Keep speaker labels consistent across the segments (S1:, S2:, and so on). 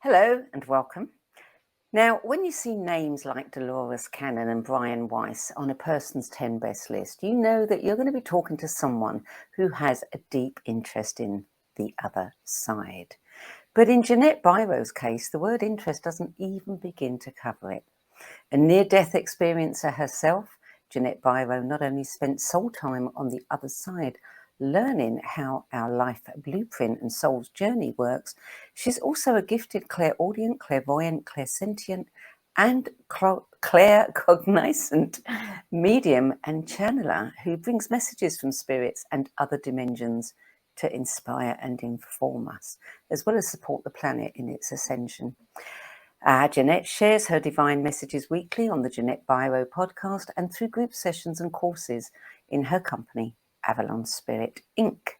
S1: Hello and welcome. Now, when you see names like Dolores Cannon and Brian Weiss on a person's 10 best list, you know that you're going to be talking to someone who has a deep interest in the other side. But in Ginette Biro's case, the word interest doesn't even begin to cover it. A near-death experiencer herself, Ginette Biro not only spent soul time on the other side, learning how our life blueprint and soul's journey works, she's also a gifted clairaudient, clairvoyant, clairsentient, and claircognizant medium and channeler who brings messages from spirits and other dimensions to inspire and inform us, as well as support the planet in its ascension. Ginette shares her divine messages weekly on the Ginette Biro podcast and through group sessions and courses in her company, Avalon Spirit Inc.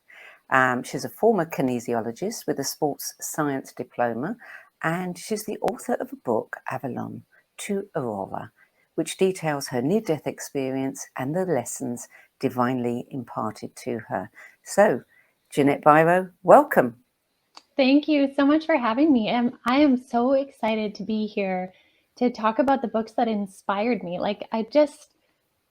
S1: She's a former kinesiologist with a sports science diploma, and she's the author of a book, Avalon to Aurora, which details her near-death experience and the lessons divinely imparted to her. So, Ginette Biro, welcome.
S2: Thank you so much for having me. I am so excited to be here to talk about the books that inspired me.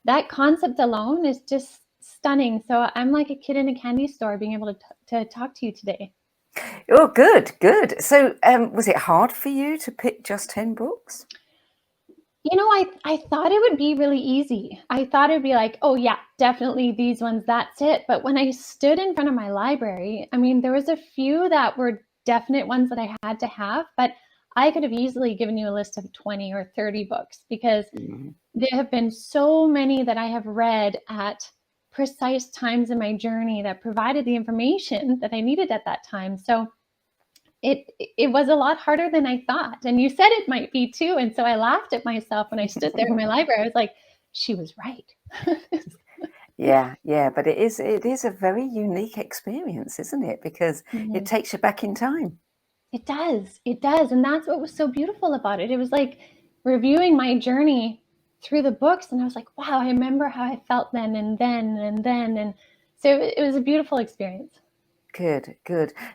S2: That concept alone is just stunning. So I'm like a kid in a candy store being able to talk to you today.
S1: Oh, good. So was it hard for you to pick just 10 books?
S2: You know, I thought it would be really easy. I thought it'd be like, oh yeah, definitely these ones, that's it. But when I stood in front of my library, I mean, there was a few that were definite ones that I had to have, but I could have easily given you a list of 20 or 30 books because there have been so many that I have read at precise times in my journey that provided the information that I needed at that time. So it was a lot harder than I thought. And you said it might be too. And so I laughed at myself when I stood there in my library. I was like, she was right.
S1: Yeah. But it is a very unique experience, isn't it? Because it takes you back in time.
S2: It does. And that's what was so beautiful about it. It was like reviewing my journey through the books. And I was like, wow, I remember how I felt then and then and then. And so it was a beautiful experience.
S1: Good.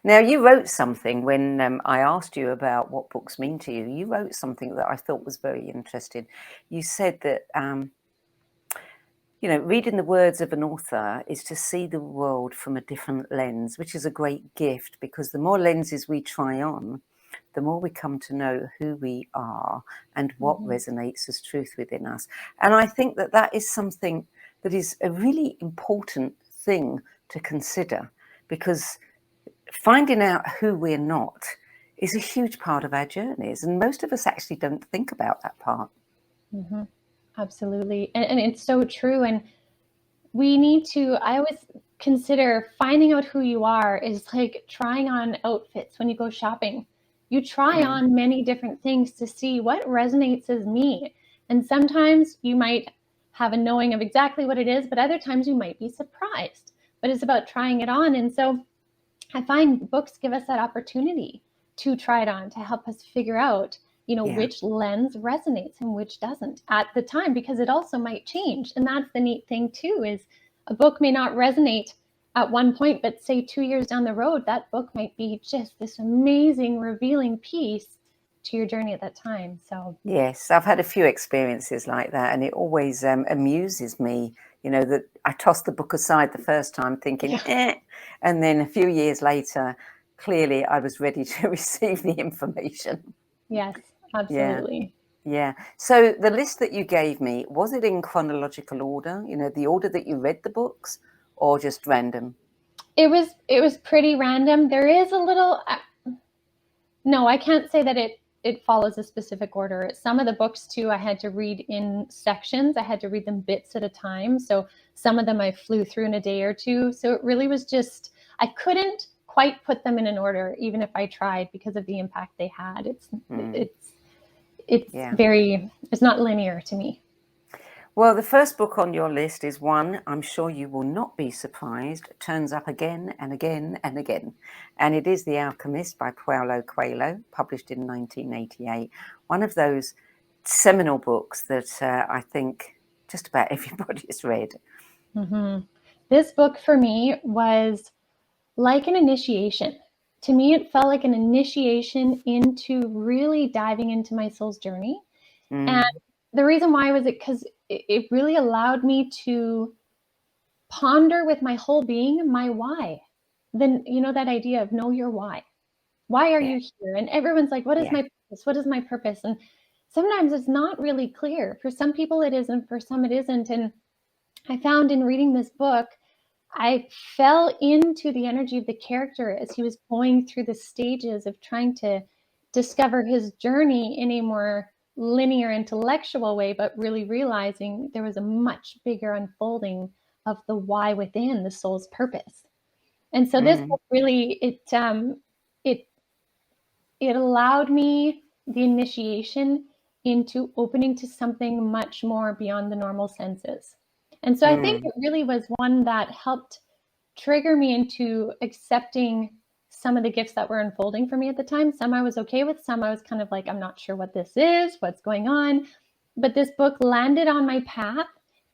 S1: Now, you wrote something when I asked you about what books mean to you. You wrote something that I thought was very interesting. You said that, reading the words of an author is to see the world from a different lens, which is a great gift because the more lenses we try on, the more we come to know who we are and what resonates as truth within us. And I think that is something that is a really important thing to consider, because finding out who we're not is a huge part of our journeys. And most of us actually don't think about that part.
S2: Absolutely. And it's so true. And I always consider finding out who you are is like trying on outfits when you go shopping. You try on many different things to see what resonates as me. And sometimes you might have a knowing of exactly what it is, but other times you might be surprised. But it's about trying it on. And so I find books give us that opportunity to try it on, to help us figure out, which lens resonates and which doesn't at the time, because it also might change. And that's the neat thing too, is a book may not resonate at one point, but say 2 years down the road, that book might be just this amazing, revealing piece to your journey at that time. So
S1: yes, I've had a few experiences like that, and it always amuses me, that I tossed the book aside the first time thinking, and then a few years later, clearly I was ready to receive the information.
S2: Yes, absolutely.
S1: Yeah. So the list that you gave me, was it in chronological order, the order that you read the books, or just random?
S2: It was pretty random. There is a little, no, I can't say that it follows a specific order. Some of the books too, I had to read in sections. I had to read them bits at a time. So some of them I flew through in a day or two. So it really was just, I couldn't quite put them in an order, even if I tried, because of the impact they had. It's not linear to me.
S1: Well, the first book on your list is one I'm sure you will not be surprised, turns up again and again and again. And it is The Alchemist by Paulo Coelho, published in 1988. One of those seminal books that I think just about everybody has read.
S2: This book for me was like an initiation to me, it felt like an initiation into really diving into my soul's journey. And the reason why was because it really allowed me to ponder with my whole being my why. Then, you know, that idea of know your why. Why are you here? And everyone's like, what is my purpose? What is my purpose? And sometimes it's not really clear. For some people it is, and for some it isn't. And I found in reading this book, I fell into the energy of the character as he was going through the stages of trying to discover his journey in a more linear intellectual way, but really realizing there was a much bigger unfolding of the why within the soul's purpose. And so this book really, it allowed me the initiation into opening to something much more beyond the normal senses. And so I think it really was one that helped trigger me into accepting some of the gifts that were unfolding for me at the time. Some I was okay with, some I was kind of like, I'm not sure what this is, what's going on. But this book landed on my path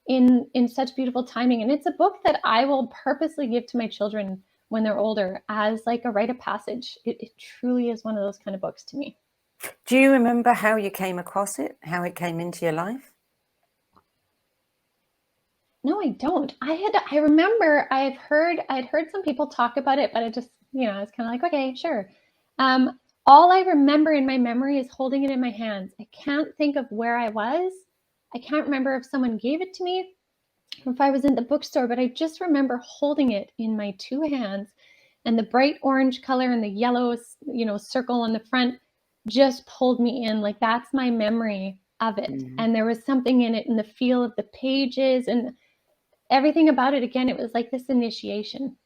S2: in such beautiful timing. And it's a book that I will purposely give to my children when they're older as like a rite of passage. It truly is one of those kind of books to me.
S1: Do you remember how you came across it, how it came into your life?
S2: No, I don't. I remember I'd heard some people talk about it, but I just, I was kind of like, okay, sure. All I remember in my memory is holding it in my hands. I can't think of where I was. I can't remember if someone gave it to me or if I was in the bookstore, but I just remember holding it in my two hands, and the bright orange color and the yellow, circle on the front just pulled me in. Like, that's my memory of it. And there was something in it, in the feel of the pages and everything about it. Again, it was like this initiation.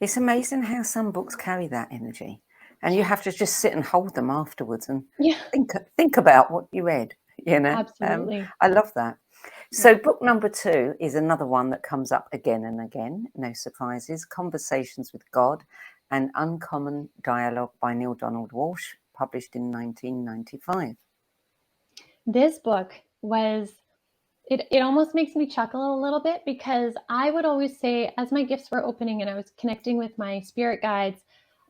S1: It's amazing how some books carry that energy, and you have to just sit and hold them afterwards and think about what you read,
S2: Absolutely.
S1: I love that. So book number 2 is another one that comes up again and again, no surprises, Conversations with God, an Uncommon Dialogue by Neale Donald Walsch, published in 1995.
S2: This book was, it almost makes me chuckle a little bit, because I would always say, as my gifts were opening and I was connecting with my spirit guides,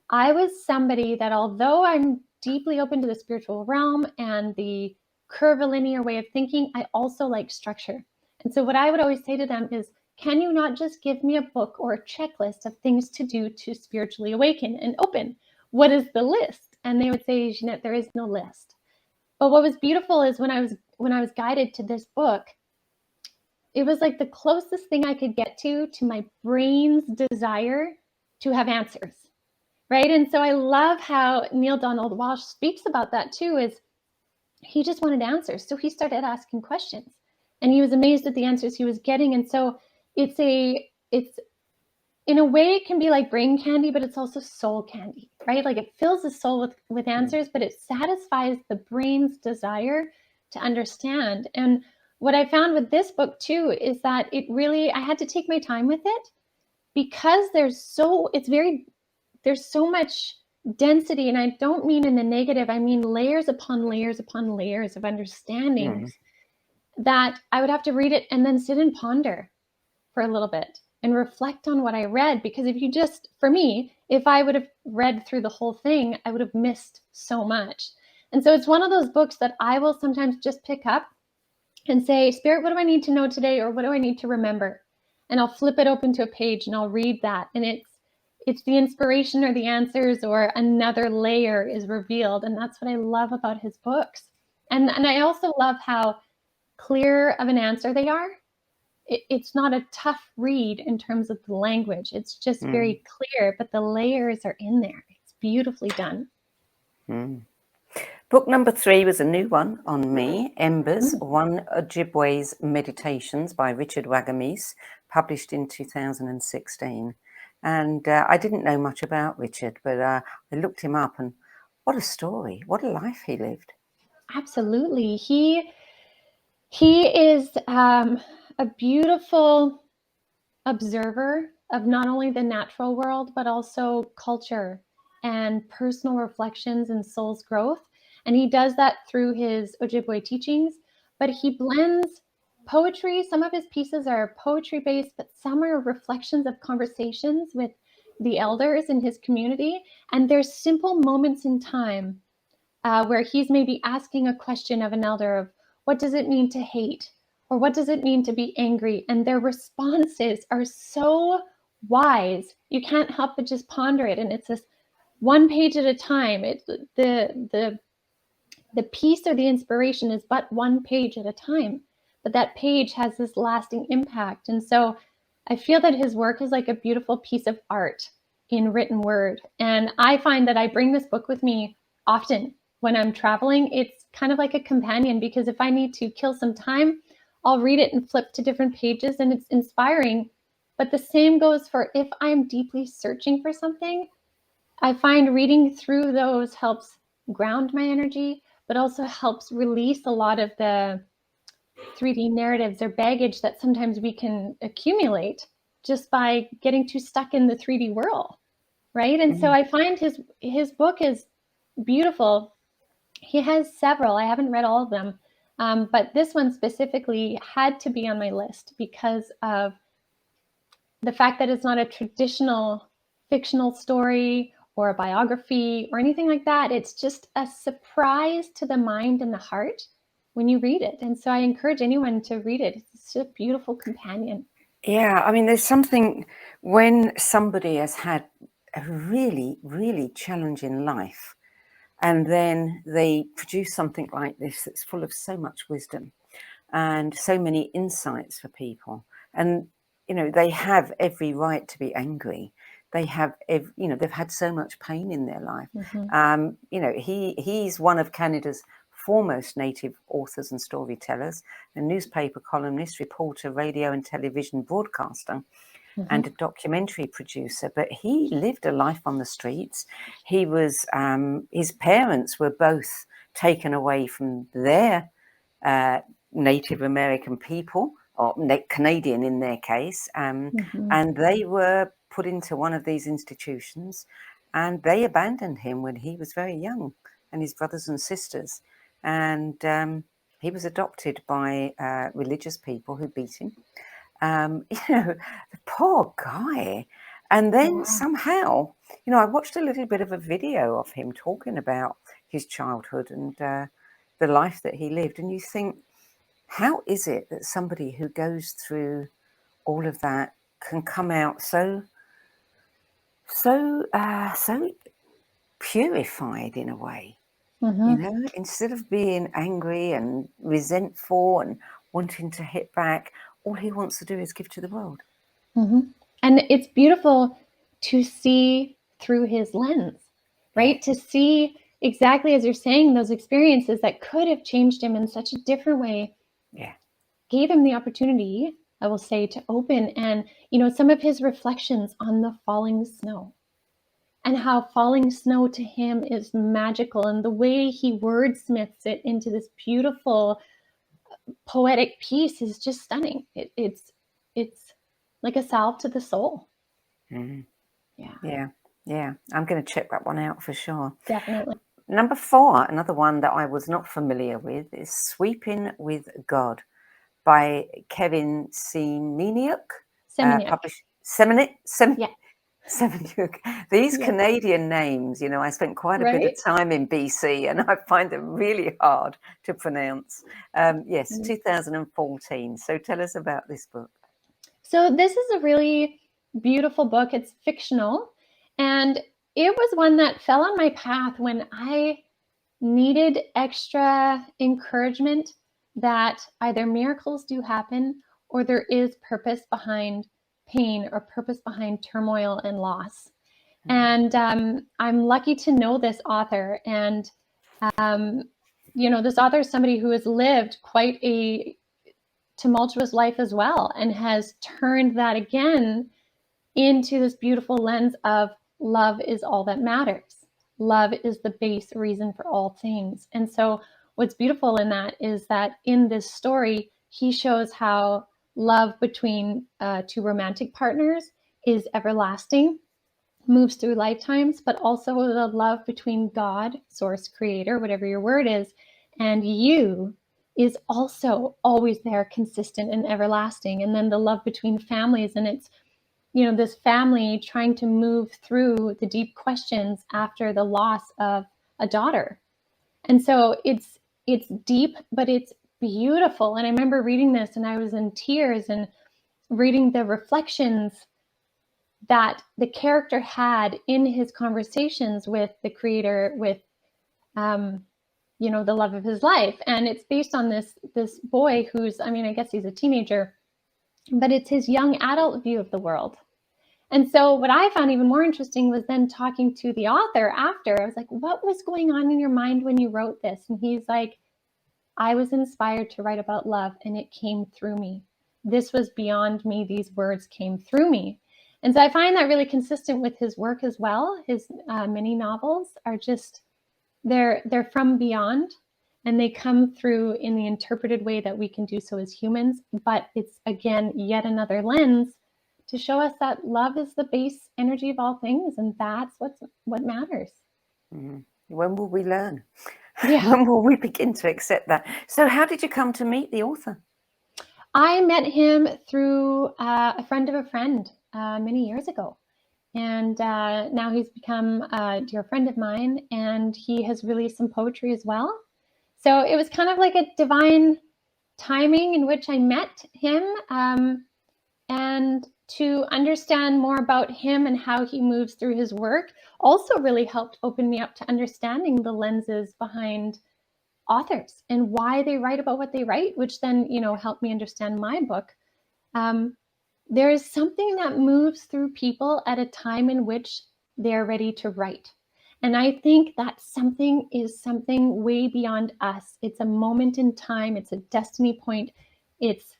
S2: I was somebody that, although I'm deeply open to the spiritual realm and the curvilinear way of thinking, I also like structure. And so what I would always say to them is, can you not just give me a book or a checklist of things to do to spiritually awaken and open? What is the list? And they would say, Ginette, there is no list. But what was beautiful is when I was guided to this book, it was like the closest thing I could get to my brain's desire to have answers. Right. And so I love how Neale Donald Walsch speaks about that too, is he just wanted answers. So he started asking questions, and he was amazed at the answers he was getting. And so it's in a way, it can be like brain candy, but it's also soul candy, right? Like, it fills the soul with answers, but it satisfies the brain's desire to understand. And what I found with this book too is that I had to take my time with it, because there's so much density. And I don't mean in the negative, I mean layers upon layers upon layers of understandings, that I would have to read it and then sit and ponder for a little bit and reflect on what I read. Because if I would have read through the whole thing, I would have missed so much. And so it's one of those books that I will sometimes just pick up and say, Spirit, what do I need to know today? Or what do I need to remember? And I'll flip it open to a page and I'll read that. And it's the inspiration or the answers or another layer is revealed. And that's what I love about his books. And I also love how clear of an answer they are. It's not a tough read in terms of the language. It's just very clear, but the layers are in there. It's beautifully done.
S1: Book number 3 was a new one on me, Embers, One Ojibwe's Meditations by Richard Wagamese, published in 2016. And I didn't know much about Richard, but I looked him up, and what a story, what a life he lived.
S2: Absolutely. He is a beautiful observer of not only the natural world, but also culture and personal reflections and soul's growth. And he does that through his Ojibwe teachings, but he blends poetry. Some of his pieces are poetry based, but some are reflections of conversations with the elders in his community. And there's simple moments in time where he's maybe asking a question of an elder of, what does it mean to hate? Or what does it mean to be angry? And their responses are so wise. You can't help but just ponder it. And it's this one page at a time. The piece or the inspiration is but one page at a time. But that page has this lasting impact. And so I feel that his work is like a beautiful piece of art in written word. And I find that I bring this book with me often when I'm traveling. It's kind of like a companion, because if I need to kill some time, I'll read it and flip to different pages, and it's inspiring. But the same goes for if I'm deeply searching for something. I find reading through those helps ground my energy, but also helps release a lot of the 3D narratives or baggage that sometimes we can accumulate just by getting too stuck in the 3D world, right? And so I find his book is beautiful. He has several. I haven't read all of them, but this one specifically had to be on my list because of the fact that it's not a traditional fictional story or a biography or anything like that. It's just a surprise to the mind and the heart when you read it. And so I encourage anyone to read it. It's a beautiful companion.
S1: Yeah, I mean, there's something when somebody has had a really, really challenging life, and then they produce something like this that's full of so much wisdom and so many insights for people. And, you know, they have every right to be angry. They have, you know, they've had so much pain in their life. You know, he's one of Canada's foremost Native authors and storytellers, a newspaper columnist, reporter, radio and television broadcaster, and a documentary producer. But he lived a life on the streets. He was, his parents were both taken away from their Native American people, or Canadian in their case, and they were put into one of these institutions, and they abandoned him when he was very young, and his brothers and sisters. And he was adopted by religious people who beat him. You know, the poor guy. And then somehow, you know, I watched a little bit of a video of him talking about his childhood and the life that he lived. And you think, how is it that somebody who goes through all of that can come out so purified in a way? You know, instead of being angry and resentful and wanting to hit back, all he wants to do is give to the world.
S2: And it's beautiful to see through his lens, right? To see exactly as you're saying, those experiences that could have changed him in such a different way. Gave him the opportunity, I will say, to open. And, you know, some of his reflections on the falling snow and how falling snow to him is magical, and the way he wordsmiths it into this beautiful poetic piece is just stunning. It's like a salve to the soul.
S1: Yeah. I'm going to check that one out for sure.
S2: Definitely.
S1: Number 4, another one that I was not familiar with, is Sweeping with God by Kevin Semeniuk. Published Semeniuk. These Canadian names, you know, I spent quite a bit of time in BC and I find them really hard to pronounce. 2014. So tell us about this book.
S2: So this is a really beautiful book. It's fictional, and it was one that fell on my path when I needed extra encouragement that either miracles do happen or there is purpose behind pain or purpose behind turmoil and loss. And I'm lucky to know this author. And, you know, this author is somebody who has lived quite a tumultuous life as well, and has turned that again into this beautiful lens of love is all that matters. Love is the base reason for all things. And so what's beautiful in that is that in this story, he shows how love between two romantic partners is everlasting, moves through lifetimes, but also the love between God, source, creator, whatever your word is, and you is also always there, consistent and everlasting. And then the love between families, and it's this family trying to move through the deep questions after the loss of a daughter. And so it's deep, but it's beautiful. And I remember reading this and I was in tears and reading the reflections that the character had in his conversations with the creator, with the love of his life. And it's based on this boy who's, I guess he's a teenager, but it's his young adult view of the world. And so what I found even more interesting was then talking to the author after. I was like, what was going on in your mind when you wrote this? And he's like, I was inspired to write about love and it came through me. This was beyond me. These words came through me. And so I find that really consistent with his work as well. His many novels are just, they're from beyond, and they come through in the interpreted way that we can do so as humans. But it's, again, yet another lens to show us that love is the base energy of all things, and that's what matters.
S1: Mm-hmm. When will we learn?
S2: Yeah.
S1: When will we begin to accept that? So how did you come to meet the author?
S2: I met him through a friend of a friend many years ago. And now he's become a dear friend of mine, and he has released some poetry as well. So it was kind of like a divine timing in which I met him, and to understand more about him and how he moves through his work also really helped open me up to understanding the lenses behind authors and why they write about what they write, which then, helped me understand my book. There is something that moves through people at a time in which they're ready to write. And I think that something is something way beyond us. It's a moment in time. It's a destiny point. It's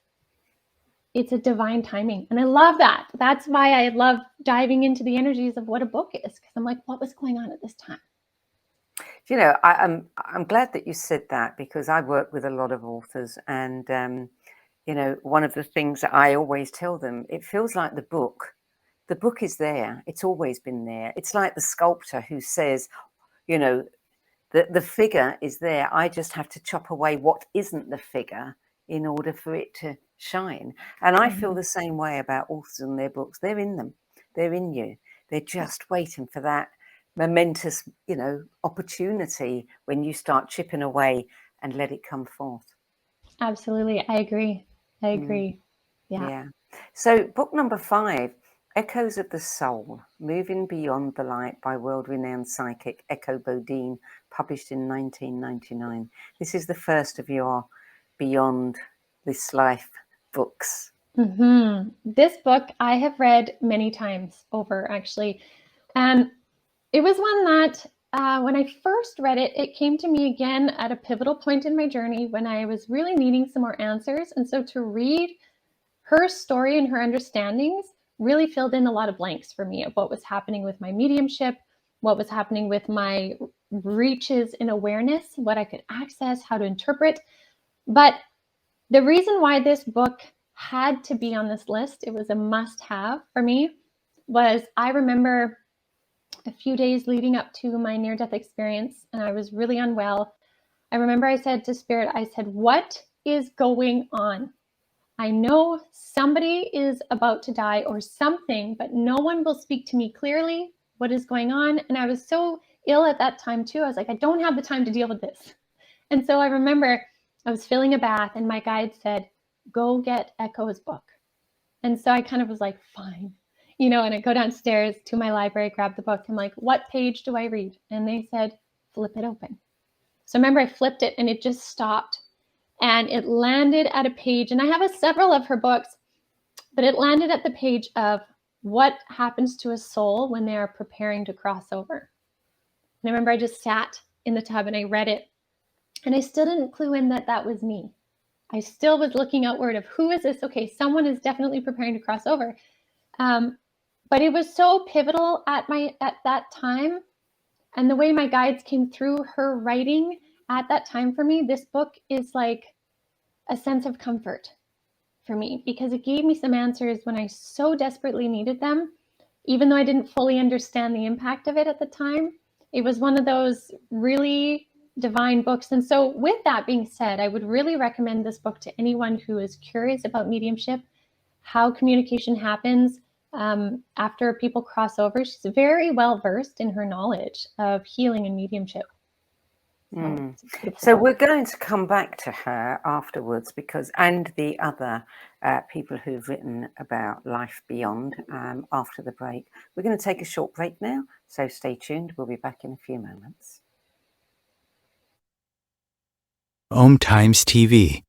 S2: a divine timing. And I love that. That's why I love diving into the energies of what a book is, because I'm like, what was going on at this time?
S1: I'm glad that you said that, because I work with a lot of authors, and one of the things that I always tell them, it feels like the book is there. It's always been there. It's like the sculptor who says, the figure is there. I just have to chop away what isn't the figure in order for it to shine. And I feel the same way about authors and their books. They're in them. They're in you. They're just waiting for that momentous, opportunity when you start chipping away and let it come forth.
S2: Absolutely. I agree. Yeah.
S1: So book number 5, Echoes of the Soul, Moving Beyond the Light, by world-renowned psychic Echo Bodine, published in 1999. This is the first of your Beyond This Life books.
S2: Mm-hmm. This book I have read many times over, actually. And it was one that when I first read it, it came to me again at a pivotal point in my journey when I was really needing some more answers. And so to read her story and her understandings really filled in a lot of blanks for me of what was happening with my mediumship, what was happening with my reaches in awareness, what I could access, how to interpret. But the reason why this book had to be on this list, it was a must-have for me, was I remember a few days leading up to my near-death experience, and I was really unwell. I remember I said to Spirit, I said, what is going on? I know somebody is about to die or something, but no one will speak to me clearly. What is going on? And I was so ill at that time too. I was like, I don't have the time to deal with this. And so I remember I was filling a bath and my guide said, go get Echo's book. And so I kind of was like, fine. And I go downstairs to my library, grab the book. I'm like, what page do I read? And they said, flip it open. So I remember I flipped it and it just stopped. And it landed at a page, and I have several of her books, but it landed at the page of what happens to a soul when they are preparing to cross over. And I remember I just sat in the tub and I read it, and I still didn't clue in that that was me. I still was looking outward of who is this? Okay, someone is definitely preparing to cross over. But it was so pivotal at that time, and the way my guides came through her writing at that time for me, this book is like a sense of comfort for me, because it gave me some answers when I so desperately needed them, even though I didn't fully understand the impact of it at the time. It was one of those really divine books. And so with that being said, I would really recommend this book to anyone who is curious about mediumship, how communication happens, after people cross over. She's very well versed in her knowledge of healing and mediumship.
S1: So we're going to come back to her afterwards, and the other people who've written about life beyond after the break. We're going to take a short break now, so stay tuned. We'll be back in a few moments.
S3: Om Times TV.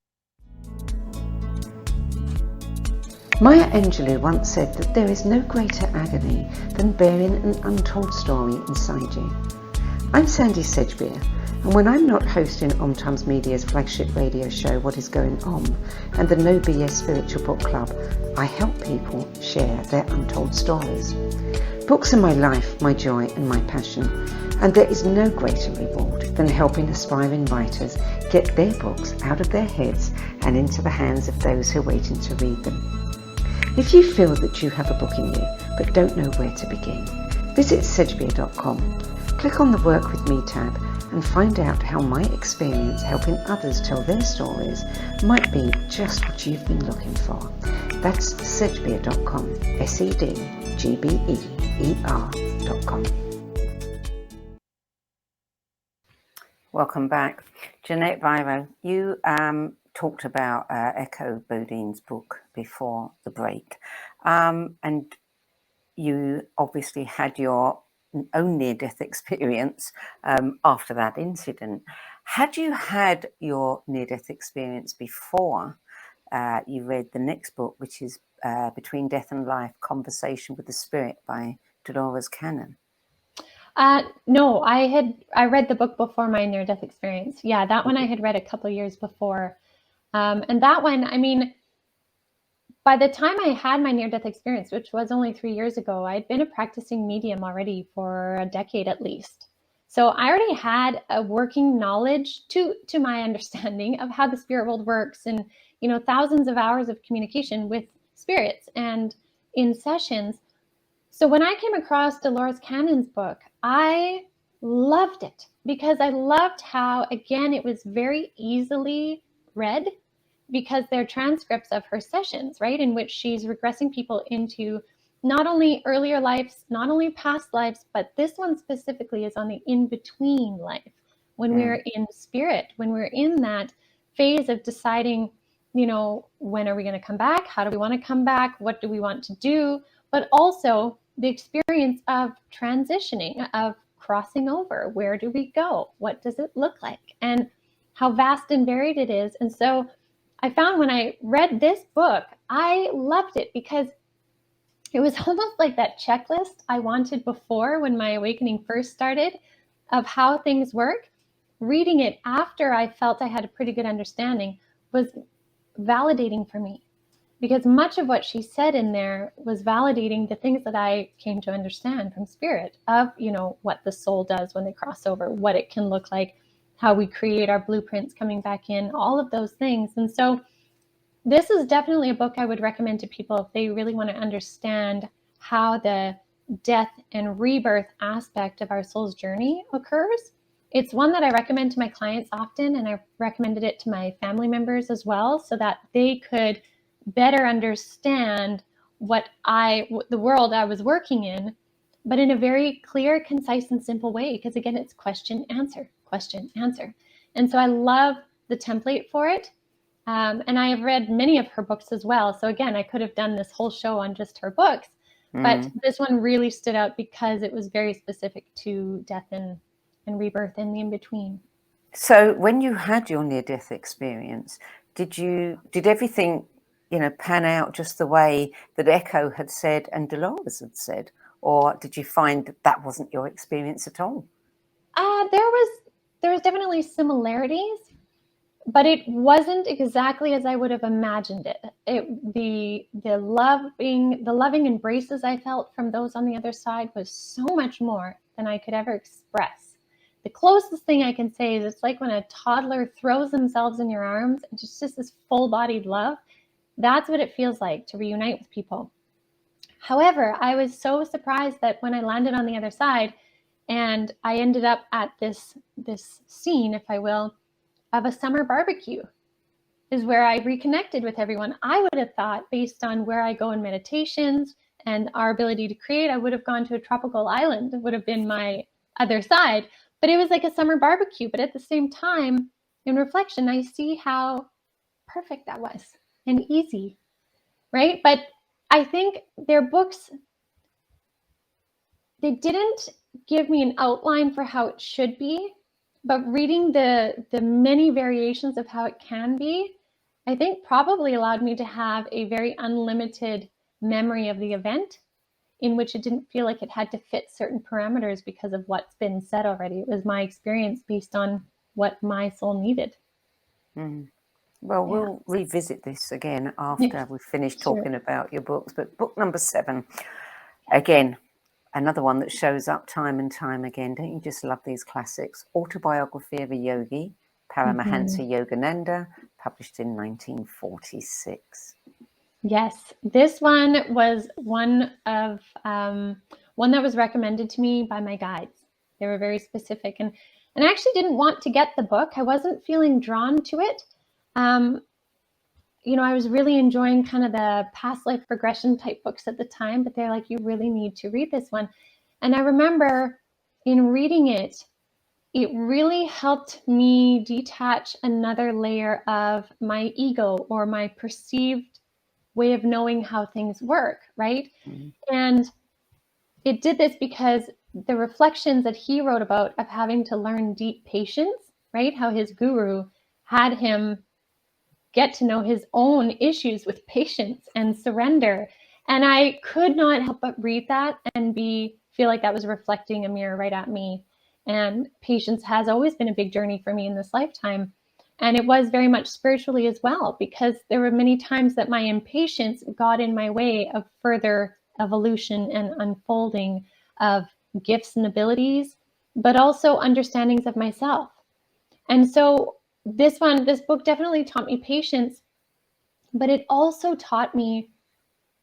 S1: Maya Angelou once said that there is no greater agony than bearing an untold story inside you. I'm Sandie Sedgbeer, and when I'm not hosting Om Times Media's flagship radio show What Is Going On and the No BS Spiritual Book Club, I help people share their untold stories. Books are my life, my joy and my passion, and there is no greater reward than helping aspiring writers get their books out of their heads and into the hands of those who are waiting to read them. If you feel that you have a book in you but don't know where to begin, visit sedgbeer.com. Click on the Work With Me tab and find out how my experience helping others tell their stories might be just what you've been looking for. That's sedgbeer.com, sedgbeer.com. Welcome back. Ginette Biro, you talked about Echo Bodine's book before the break, and you obviously had your own near-death experience after that incident. Had you had your near-death experience before you read the next book, which is Between Death and Life, Conversation with the Spirit by Dolores Cannon?
S2: No, I read the book before my near-death experience. Yeah, that one I had read a couple of years before. And that one, I mean, by the time I had my near-death experience, which was only 3 years ago, I'd been a practicing medium already for a decade at least. So I already had a working knowledge to my understanding of how the spirit world works, and, you know, thousands of hours of communication with spirits and in sessions. So when I came across Dolores Cannon's book, I loved it because I loved how, again, it was very easily read, because they're transcripts of her sessions, right, in which she's regressing people into not only earlier lives, not only past lives, but this one specifically is on the in-between life, when we're in spirit, when we're in that phase of deciding, you know, when are we going to come back? How do we want to come back? What do we want to do? But also the experience of transitioning, of crossing over. Where do we go? What does it look like? And how vast and varied it is. And so I found when I read this book, I loved it because it was almost like that checklist I wanted before when my awakening first started of how things work. Reading it after I felt I had a pretty good understanding was validating for me, because much of what she said in there was validating the things that I came to understand from spirit of, you know, what the soul does when they cross over, what it can look like, how we create our blueprints coming back in, all of those things. And so this is definitely a book I would recommend to people if they really want to understand how the death and rebirth aspect of our soul's journey occurs. It's one that I recommend to my clients often, and I've recommended it to my family members as well, so that they could better understand the world I was working in, but in a very clear, concise, and simple way. Because again, it's question, answer, question, answer. And so I love the template for it. And I have read many of her books as well. So again, I could have done this whole show on just her books, but this one really stood out because it was very specific to death and rebirth and the in-between.
S1: So when you had your near-death experience, did everything, you know, pan out just the way that Echo had said and Dolores had said? Or did you find that wasn't your experience at all?
S2: There was definitely similarities, but it wasn't exactly as I would have imagined it. The loving embraces I felt from those on the other side was so much more than I could ever express. The closest thing I can say is it's like when a toddler throws themselves in your arms and just this full-bodied love. That's what it feels like to reunite with people. However, I was so surprised that when I landed on the other side and I ended up at this scene, if I will, of a summer barbecue, is where I reconnected with everyone. I would have thought, based on where I go in meditations and our ability to create, I would have gone to a tropical island. It would have been my other side. But it was like a summer barbecue. But at the same time, in reflection, I see how perfect that was and easy, right? But I think their books, they didn't give me an outline for how it should be, but reading the many variations of how it can be, I think probably allowed me to have a very unlimited memory of the event, in which it didn't feel like it had to fit certain parameters because of what's been said already. It was my experience based on what my soul needed.
S1: Mm. Well, we'll revisit this again after we've finished talking about your books. But book number 7, again, another one that shows up time and time again. Don't you just love these classics? Autobiography of a Yogi, Paramahansa Yogananda, published in 1946.
S2: Yes, this one was one that was recommended to me by my guides. They were very specific, and I actually didn't want to get the book. I wasn't feeling drawn to it. I was really enjoying kind of the past life regression type books at the time, but they're like, you really need to read this one. And I remember in reading it, it really helped me detach another layer of my ego or my perceived way of knowing how things work, right? Mm-hmm. And it did this because the reflections that he wrote about of having to learn deep patience, right? How his guru had him get to know his own issues with patience and surrender. And I could not help but read that and feel like that was reflecting a mirror right at me. And patience has always been a big journey for me in this lifetime. And it was very much spiritually as well, because there were many times that my impatience got in my way of further evolution and unfolding of gifts and abilities, but also understandings of myself. And so this book definitely taught me patience, but it also taught me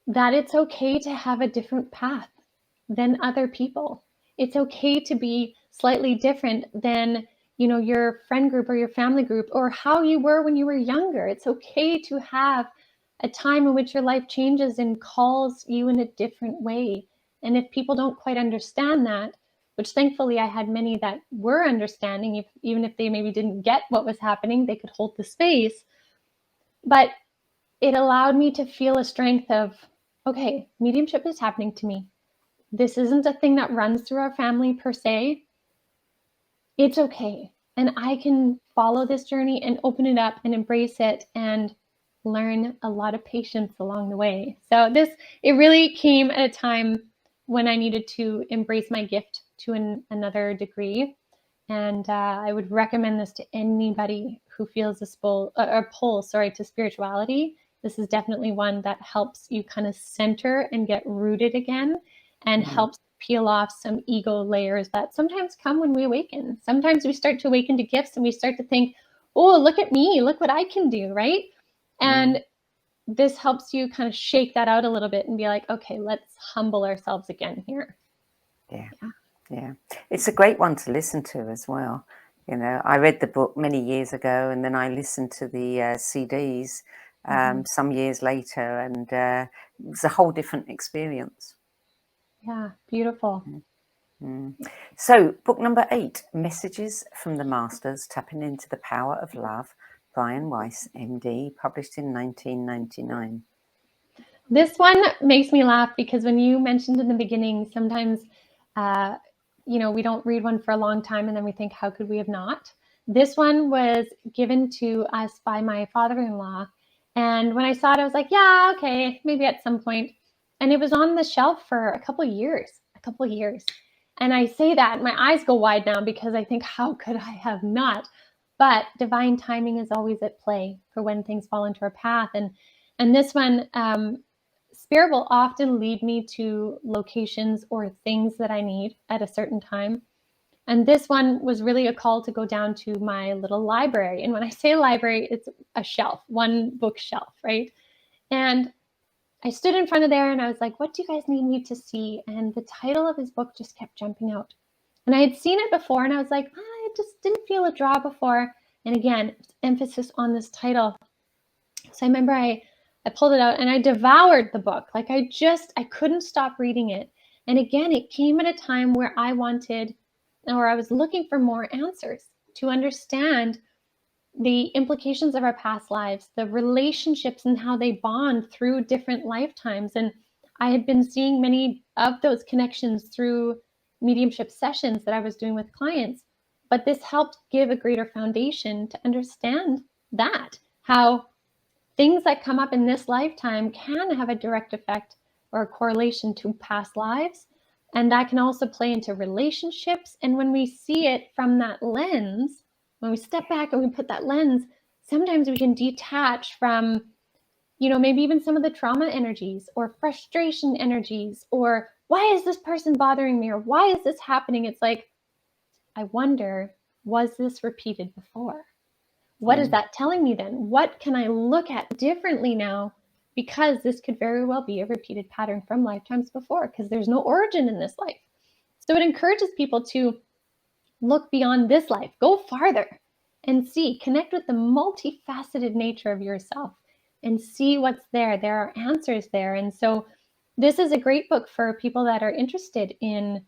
S2: that it's okay to have a different path than other people. It's okay to be slightly different than, your friend group or your family group, or how you were when you were younger. It's okay to have a time in which your life changes and calls you in a different way. And if people don't quite understand that, which thankfully I had many that were understanding, even if they maybe didn't get what was happening, they could hold the space. But it allowed me to feel a strength of, okay, mediumship is happening to me. This isn't a thing that runs through our family per se. It's okay. And I can follow this journey and open it up and embrace it and learn a lot of patience along the way. So it really came at a time when I needed to embrace my gift to another degree. And I would recommend this to anybody who feels a pull to spirituality. This is definitely one that helps you kind of center and get rooted again, and helps peel off some ego layers that sometimes come when we awaken. Sometimes we start to awaken to gifts and we start to think, oh, look at me, look what I can do, right? And this helps you kind of shake that out a little bit and be like, okay, let's humble ourselves again here.
S1: Yeah. It's a great one to listen to as well. I read the book many years ago, and then I listened to the CDs some years later, and it's a whole different experience.
S2: Yeah, beautiful.
S1: So, book number 8, Messages from the Masters, Tapping into the Power of Love, Brian Weiss, MD, published in 1999.
S2: This one makes me laugh because when you mentioned in the beginning, sometimes, we don't read one for a long time and then we think, how could we have not? This one was given to us by my father-in-law. And when I saw it, I was like, yeah, okay, maybe at some point. And it was on the shelf for a couple years. And I say that, my eyes go wide now because I think, how could I have not? But divine timing is always at play for when things fall into our path. And this one, Spirit will often lead me to locations or things that I need at a certain time. And this one was really a call to go down to my little library. And when I say library, it's a shelf, one bookshelf, right? And I stood in front of there and I was like, what do you guys need me to see? And the title of his book just kept jumping out. And I had seen it before and I was like, I just didn't feel a draw before. And again, emphasis on this title. So I remember I I pulled it out and I devoured the book. Like I couldn't stop reading it. And again, it came at a time where I was looking for more answers to understand the implications of our past lives, the relationships and how they bond through different lifetimes. And I had been seeing many of those connections through mediumship sessions that I was doing with clients. But this helped give a greater foundation to understand that, how things that come up in this lifetime can have a direct effect or a correlation to past lives. And that can also play into relationships. And when we see it from that lens, when we step back and we put that lens, sometimes we can detach from, maybe even some of the trauma energies or frustration energies, or why is this person bothering me? Or why is this happening? It's like, I wonder, was this repeated before? What is that telling me then? What can I look at differently now? Because this could very well be a repeated pattern from lifetimes before, because there's no origin in this life. So it encourages people to look beyond this life, go farther and connect with the multifaceted nature of yourself and see what's there. There are answers there. And so this is a great book for people that are interested in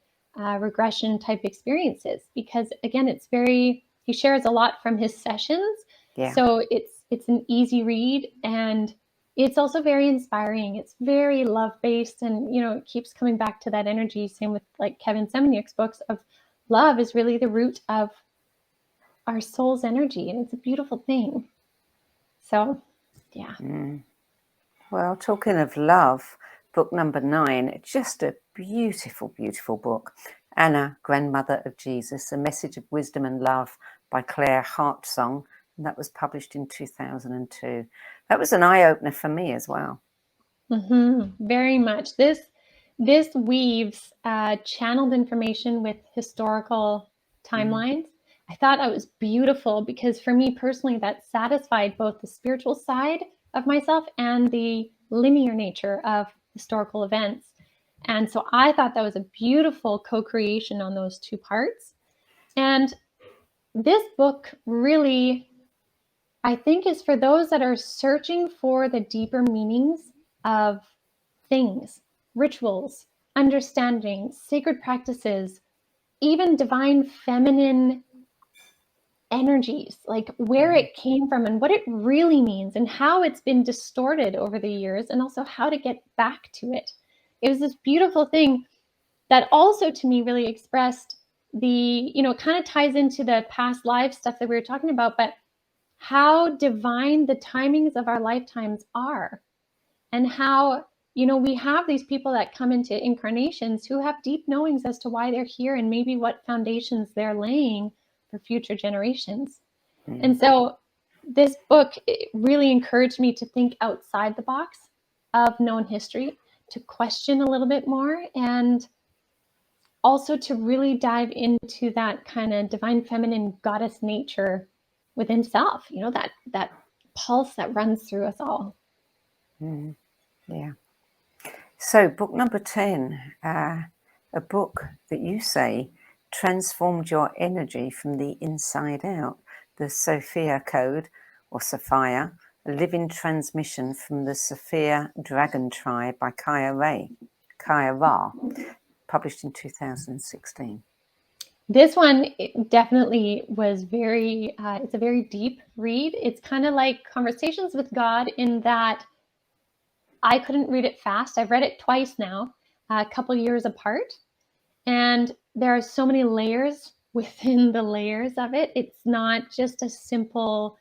S2: regression type experiences, because again, he shares a lot from his sessions.
S1: Yeah.
S2: So it's an easy read, and it's also very inspiring. It's very love-based, and it keeps coming back to that energy. Same with like Kevin Semeniuk's books of love is really the root of our soul's energy, and it's a beautiful thing. So, yeah.
S1: Well, talking of love, book number 9, just a beautiful, beautiful book. Anna, Grandmother of Jesus, A Message of Wisdom and Love by Claire Hartsong, and that was published in 2002. That was an eye-opener for me as well.
S2: Very much. This weaves channeled information with historical timelines. I thought that was beautiful, because for me personally, that satisfied both the spiritual side of myself and the linear nature of historical events. And so I thought that was a beautiful co-creation on those two parts. And this book really, I think, is for those that are searching for the deeper meanings of things, rituals, understanding, sacred practices, even divine feminine energies, like where it came from and what it really means and how it's been distorted over the years, and also how to get back to it. It was this beautiful thing that also to me really expressed the, it kind of ties into the past life stuff that we were talking about, but how divine the timings of our lifetimes are, and how, we have these people that come into incarnations who have deep knowings as to why they're here and maybe what foundations they're laying for future generations. And so this book really encouraged me to think outside the box of known history, to question a little bit more, and also to really dive into that kind of divine feminine goddess nature within self, that pulse that runs through us all.
S1: Yeah. So book number 10, a book that you say transformed your energy from the inside out, the Sophia Code, or Sophia, a living transmission from the Sophia Dragon Tribe by Kaya Ra, published in 2016.
S2: This one definitely was it's a very deep read. It's kind of like Conversations with God, in that I couldn't read it fast. I've read it twice now, a couple years apart. And there are so many layers within the layers of it. It's not just a simple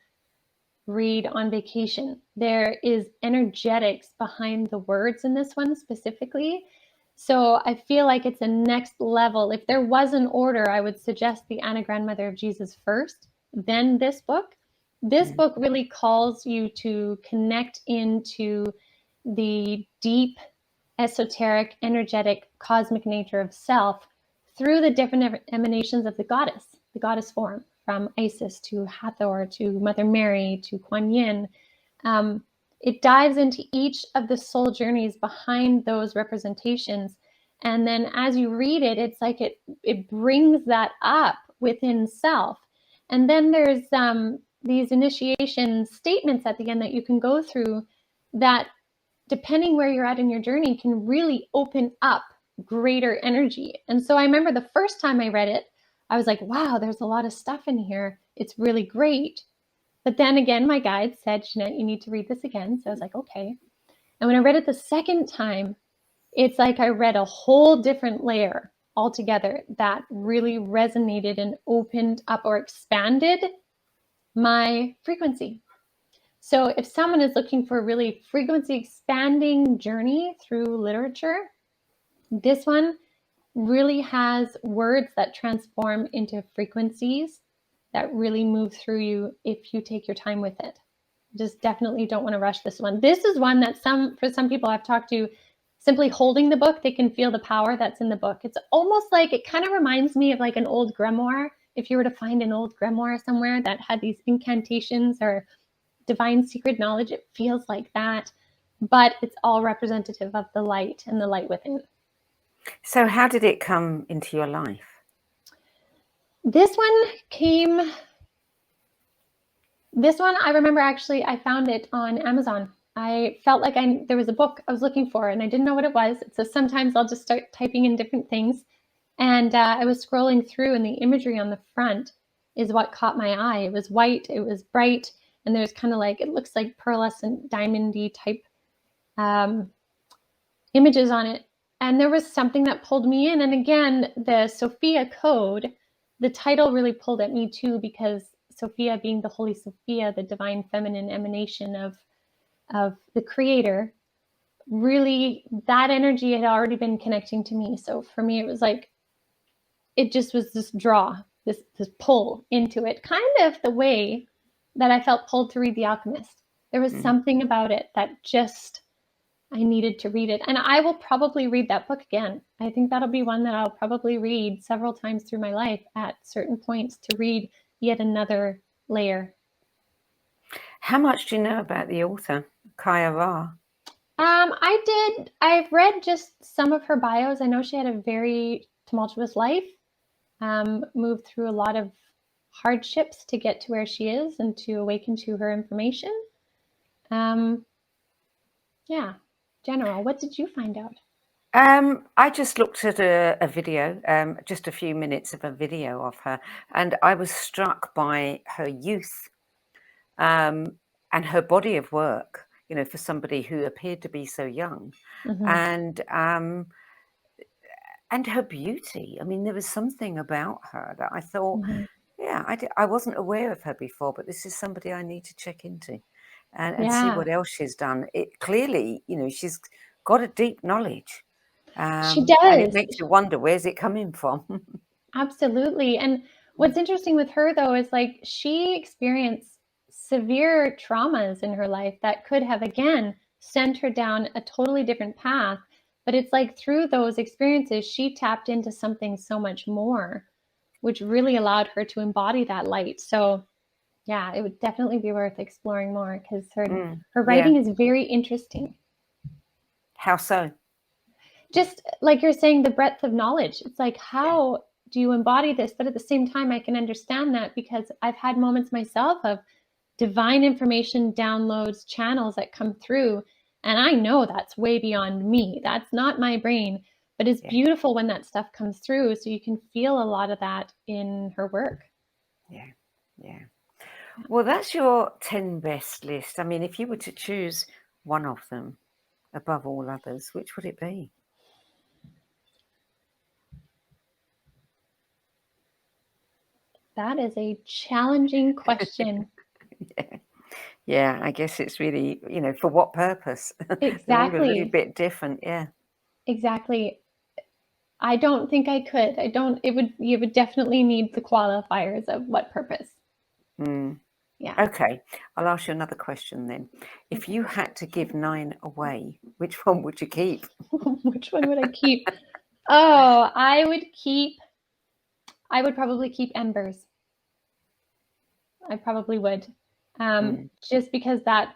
S2: read on vacation. There is energetics behind the words in this one specifically. So I feel like it's a next level. If there was an order, I would suggest the Anna Grandmother of Jesus first, then this book. This book really calls you to connect into the deep, esoteric, energetic, cosmic nature of self through the different emanations of the goddess form, from Isis to Hathor to Mother Mary to Kuan Yin. It dives into each of the soul journeys behind those representations. And then as you read it, it's like it brings that up within self. And then there's these initiation statements at the end that you can go through that depending where you're at in your journey, can really open up greater energy. And so I remember the first time I read it, I was like, wow, there's a lot of stuff in here. It's really great. But then again, my guide said, Ginette, you need to read this again. So I was like, okay. And when I read it the second time, it's like I read a whole different layer altogether that really resonated and opened up or expanded my frequency. So if someone is looking for a really frequency expanding journey through literature, this one really has words that transform into frequencies that really move through you if you take your time with it. Just definitely don't want to rush this one. This is one that for some people I've talked to, simply holding the book, they can feel the power that's in the book. It's almost like, it kind of reminds me of like an old grimoire. If you were to find an old grimoire somewhere that had these incantations or divine secret knowledge, it feels like that, but it's all representative of the light and the light within.
S1: So how did it come into your life?
S2: This one, I remember actually, I found it on Amazon. I felt like there was a book I was looking for and I didn't know what it was. So sometimes I'll just start typing in different things. And I was scrolling through, and the imagery on the front is what caught my eye. It was white, it was bright, and there's kind of like, it looks like pearlescent, diamondy type images on it. And there was something that pulled me in. And again, the Sophia code, the title really pulled at me too, because Sophia being the Holy Sophia, the divine feminine emanation of the creator, really, that energy had already been connecting to me. So for me, it was like, it just was this draw, this pull into it, kind of the way that I felt pulled to read The Alchemist. There was something about it that just, I needed to read it. And I will probably read that book again. I think that'll be one that I'll probably read several times through my life at certain points to read yet another layer.
S1: How much do you know about the author, Kaya Ra?
S2: I've read just some of her bios. I know she had a very tumultuous life, moved through a lot of hardships to get to where she is and to awaken to her information. Yeah, general, what did you find out?
S1: I just looked at a video, just a few minutes of a video of her, and I was struck by her youth and her body of work, you know, for somebody who appeared to be so young, and her beauty. I mean, there was something about her that I thought, yeah, I wasn't aware of her before, but this is somebody I need to check into and see what else she's done. It clearly, you know, she's got a deep knowledge.
S2: She does.
S1: And it makes you wonder, where's it coming from?
S2: Absolutely. And what's interesting with her, though, is like she experienced severe traumas in her life that could have, again, sent her down a totally different path. But it's like through those experiences, she tapped into something so much more, which really allowed her to embody that light. So yeah, it would definitely be worth exploring more, because her writing is very interesting.
S1: How so?
S2: Just like you're saying, the breadth of knowledge. It's like, how do you embody this? But at the same time, I can understand that because I've had moments myself of divine information downloads, channels that come through. And I know that's way beyond me. That's not my brain. But it's beautiful when that stuff comes through. So you can feel a lot of that in her work.
S1: Yeah, yeah. Well, that's your 10 best list. I mean, if you were to choose one of them above all others, which would it be?
S2: That is a challenging question.
S1: Yeah, I guess it's really, you know, for what purpose?
S2: Exactly.
S1: They're all a little bit different, yeah.
S2: Exactly. I don't think I could. You would definitely need the qualifiers of what purpose. Yeah.
S1: Okay, I'll ask you another question then. If you had to give 9 away, which one would you keep?
S2: Which one would I keep? Oh, I would probably keep Embers. I probably would. Just because that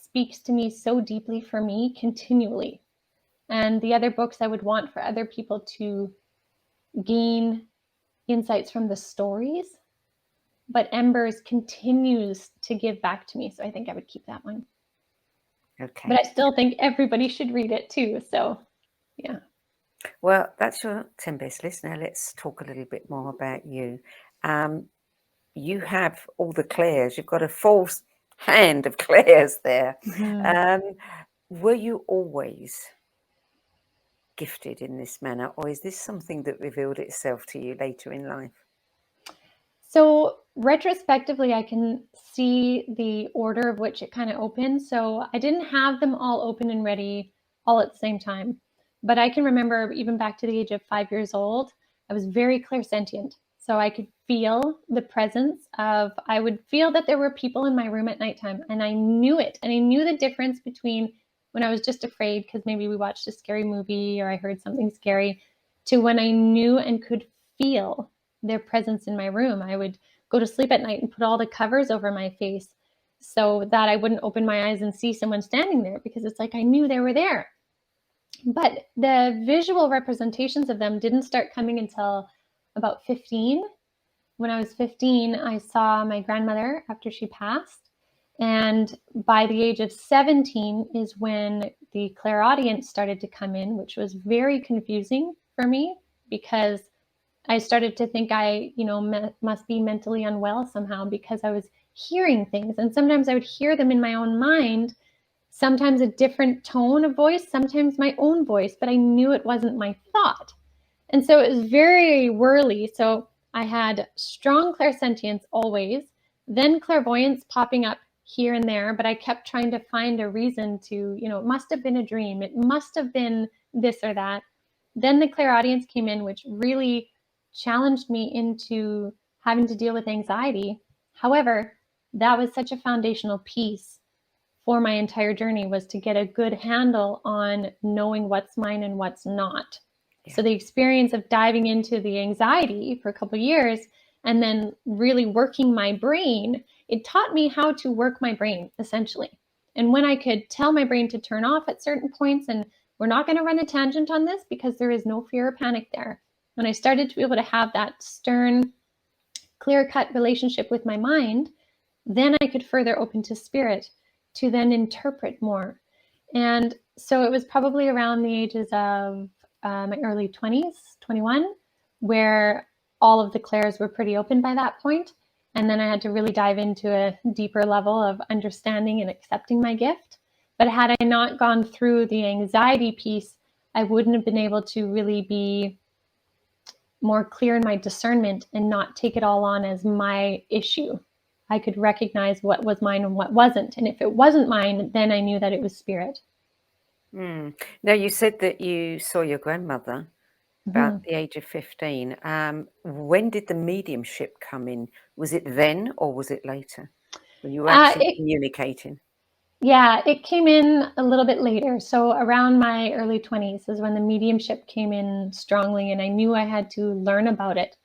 S2: speaks to me so deeply for me continually. And the other books I would want for other people to gain insights from the stories. But Embers continues to give back to me. So I think I would keep that one.
S1: Okay.
S2: But I still think everybody should read it too. So, yeah.
S1: Well, that's your 10 best list. Now let's talk a little bit more about you. You have all the clairs. You've got a full hand of clairs there. Were you always gifted in this manner, or is this something that revealed itself to you later in life?
S2: So retrospectively, I can see the order of which it kind of opened. So I didn't have them all open and ready all at the same time. But I can remember even back to the age of 5 years old, I was very clairsentient. So I could feel the presence of, I would feel that there were people in my room at nighttime, and I knew it. And I knew the difference between when I was just afraid because maybe we watched a scary movie or I heard something scary, to when I knew and could feel their presence in my room. I would go to sleep at night and put all the covers over my face so that I wouldn't open my eyes and see someone standing there, because it's like I knew they were there. But the visual representations of them didn't start coming until about 15. When I was 15, I saw my grandmother after she passed. And by the age of 17 is when the clairaudient started to come in, which was very confusing for me because I started to think I, must be mentally unwell somehow because I was hearing things. And sometimes I would hear them in my own mind, sometimes a different tone of voice, sometimes my own voice, but I knew it wasn't my thought. And so it was very whirly. So I had strong clairsentience always, then clairvoyance popping up here and there, but I kept trying to find a reason to, it must have been a dream. It must have been this or that. Then the clairaudience came in, which really challenged me into having to deal with anxiety. However, that was such a foundational piece for my entire journey, was to get a good handle on knowing what's mine and what's not. Yeah. So the experience of diving into the anxiety for a couple of years and then really working my brain, it taught me how to work my brain essentially. And when I could tell my brain to turn off at certain points, and we're not going to run a tangent on this because there is no fear or panic there. When I started to be able to have that stern, clear-cut relationship with my mind, then I could further open to spirit to then interpret more. And so it was probably around the ages of my early 20s, 21, where all of the clairs were pretty open by that point. And then I had to really dive into a deeper level of understanding and accepting my gift. But had I not gone through the anxiety piece, I wouldn't have been able to really be more clear in my discernment and not take it all on as my issue. I could recognize what was mine and what wasn't. And if it wasn't mine, then I knew that it was spirit.
S1: Now, you said that you saw your grandmother about the age of 15. When did the mediumship come in? Was it then or was it later when you were actually communicating?
S2: Yeah, it came in a little bit later. So around my early 20s is when the mediumship came in strongly, and I knew I had to learn about it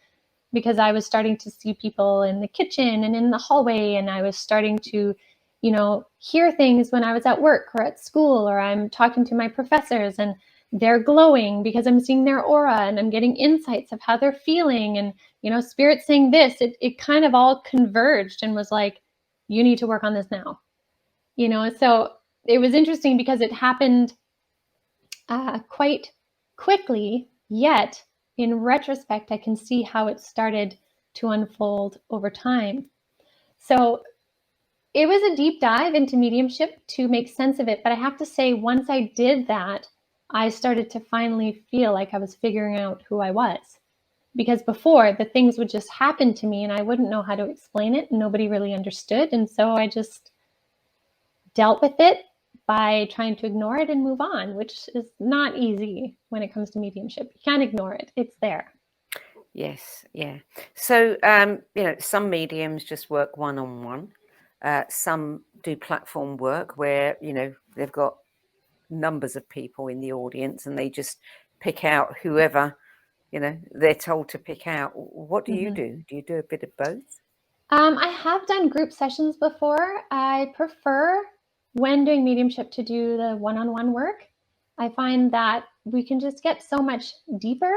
S2: because I was starting to see people in the kitchen and in the hallway, and I was starting to, hear things when I was at work or at school, or I'm talking to my professors and they're glowing because I'm seeing their aura and I'm getting insights of how they're feeling, and, spirit saying this. It kind of all converged and was like, you need to work on this now. So it was interesting because it happened quite quickly, yet in retrospect, I can see how it started to unfold over time. So it was a deep dive into mediumship to make sense of it. But I have to say, once I did that, I started to finally feel like I was figuring out who I was. Because before, the things would just happen to me and I wouldn't know how to explain it. And nobody really understood. And so I just dealt with it by trying to ignore it and move on, which is not easy when it comes to mediumship. You can't ignore it. It's there.
S1: Yes, yeah. So, some mediums just work one-on-one. Some do platform work where, they've got numbers of people in the audience and they just pick out whoever, they're told to pick out. What do you do? Do you do a bit of both?
S2: I have done group sessions before. I prefer, when doing mediumship, to do the one-on-one work. I find that we can just get so much deeper.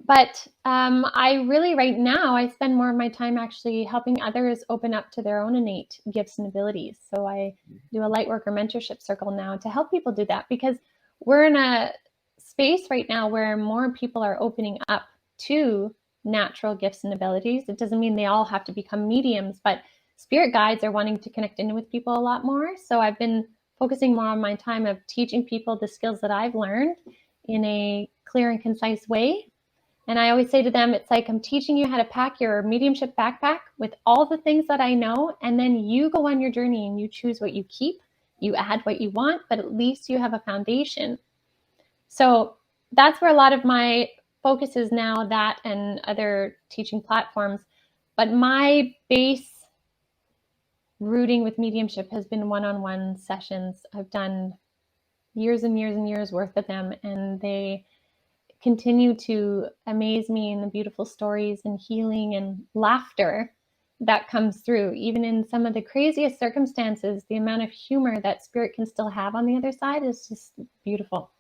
S2: But I really, right now, I spend more of my time actually helping others open up to their own innate gifts and abilities. So I do a light worker mentorship circle now to help people do that, because we're in a space right now where more people are opening up to natural gifts and abilities. It doesn't mean they all have to become mediums, but spirit guides are wanting to connect in with people a lot more. So I've been focusing more on my time of teaching people the skills that I've learned in a clear and concise way. And I always say to them, it's like I'm teaching you how to pack your mediumship backpack with all the things that I know, and then you go on your journey and you choose what you keep, you add what you want, but at least you have a foundation. So that's where a lot of my focus is now, that and other teaching platforms. But my base rooting with mediumship has been one-on-one sessions. I've done years and years and years worth of them, and they continue to amaze me in the beautiful stories and healing and laughter that comes through. Even in some of the craziest circumstances, the amount of humor that spirit can still have on the other side is just beautiful.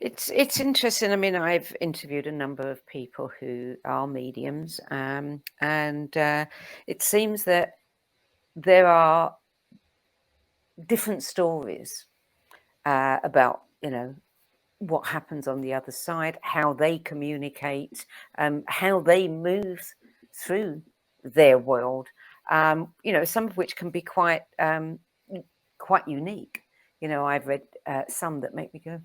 S1: It's interesting. I mean, I've interviewed a number of people who are mediums, and it seems that there are different stories about, what happens on the other side, how they communicate, how they move through their world, some of which can be quite unique. I've read some that make me go,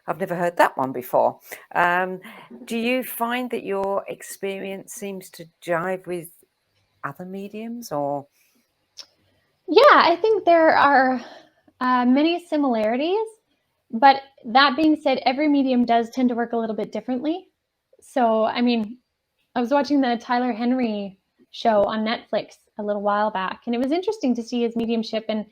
S1: I've never heard that one before. Do you find that your experience seems to jive with other mediums, or?
S2: Yeah, I think there are many similarities, but that being said, every medium does tend to work a little bit differently. So, I mean, I was watching the Tyler Henry show on Netflix a little while back, and it was interesting to see his mediumship. And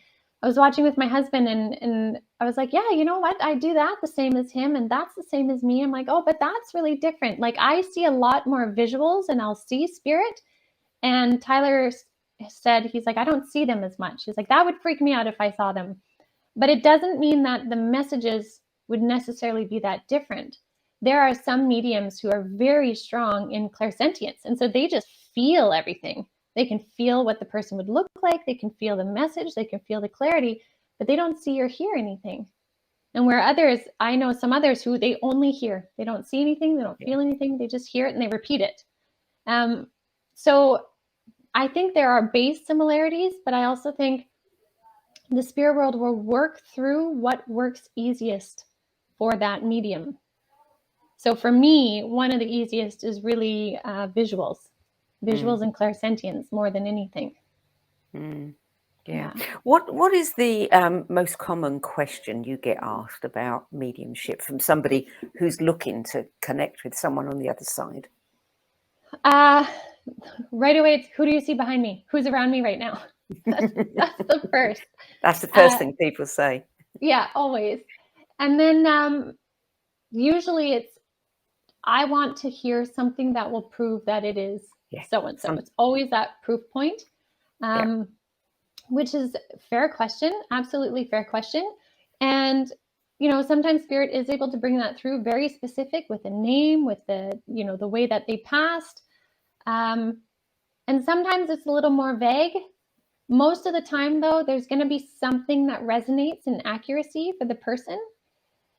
S2: I was watching with my husband, and I was like, yeah, you know what? I do that the same as him, and that's the same as me. I'm like, oh, but that's really different. Like, I see a lot more visuals, and I'll see spirit. And Tyler said, he's like, I don't see them as much. He's like, that would freak me out if I saw them. But it doesn't mean that the messages would necessarily be that different. There are some mediums who are very strong in clairsentience, and so they just feel everything. They can feel what the person would look like, they can feel the message, they can feel the clarity, but they don't see or hear anything. And where others, I know some others who they only hear. They don't see anything, they don't feel anything, they just hear it and they repeat it. So I think there are base similarities, but I also think the spirit world will work through what works easiest for that medium. So for me, one of the easiest is really visuals and clairsentience more than anything.
S1: Yeah. What is the most common question you get asked about mediumship from somebody who's looking to connect with someone on the other side?
S2: Right away, it's, who do you see behind me? Who's around me right now? That's the first.
S1: That's the first thing people say.
S2: Yeah, always. And then usually it's, I want to hear something that will prove that it is so-and-so. It's always that proof point, which is a fair question, absolutely fair question. And, sometimes spirit is able to bring that through very specific with a name, with the, the way that they passed. And sometimes it's a little more vague. Most of the time, though, there's going to be something that resonates in accuracy for the person.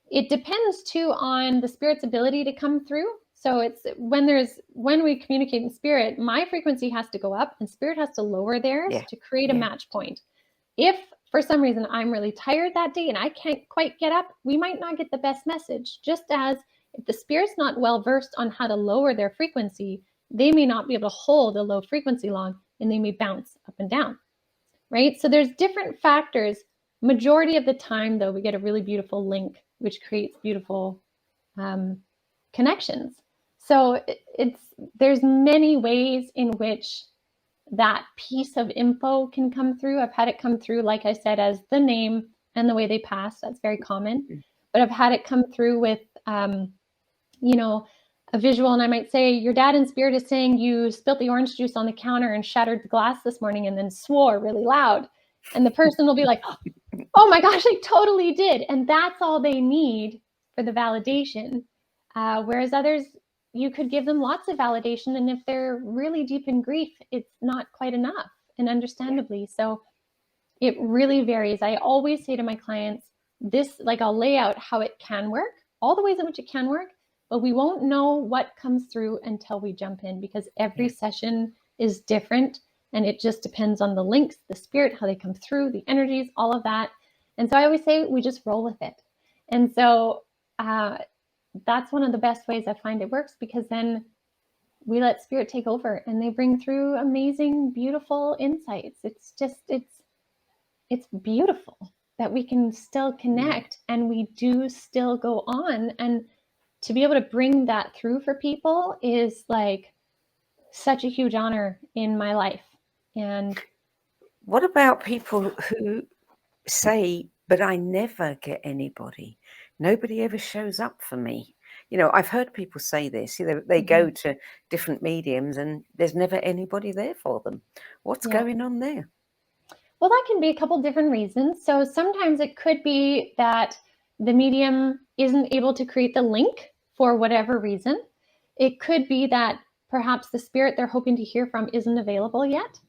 S2: It depends too on the spirit's ability to come through. So it's when we communicate in spirit, my frequency has to go up and spirit has to lower theirs to create a match point. If for some reason I'm really tired that day and I can't quite get up, we might not get the best message. Just as if the spirit's not well versed on how to lower their frequency, they may not be able to hold a low frequency long and they may bounce up and down, right? So there's different factors. Majority of the time, though, we get a really beautiful link, which creates beautiful connections. So there's many ways in which that piece of info can come through. I've had it come through, like I said, as the name and the way they pass. That's very common. But I've had it come through with, a visual, and I might say, your dad in spirit is saying you spilt the orange juice on the counter and shattered the glass this morning and then swore really loud. And the person will be like, oh my gosh, I totally did. And that's all they need for the validation. Whereas others, you could give them lots of validation. And if they're really deep in grief, it's not quite enough, and understandably. So it really varies. I always say to my clients, this, like, I'll lay out how it can work, all the ways in which it can work, but we won't know what comes through until we jump in, because every session is different, and it just depends on the links, the spirit, how they come through, the energies, all of that. And so I always say we just roll with it. And so that's one of the best ways I find it works, because then we let spirit take over and they bring through amazing, beautiful insights. It's just, it's beautiful that we can still connect and we do still go on. And to be able to bring that through for people is like such a huge honor in my life. And
S1: what about people who say, but I never get anybody? Nobody ever shows up for me. You know, I've heard people say this. You know, they go to different mediums and there's never anybody there for them. What's going on there?
S2: Well, that can be a couple different reasons. So sometimes it could be that the medium isn't able to create the link for whatever reason. It could be that perhaps the spirit they're hoping to hear from isn't available yet.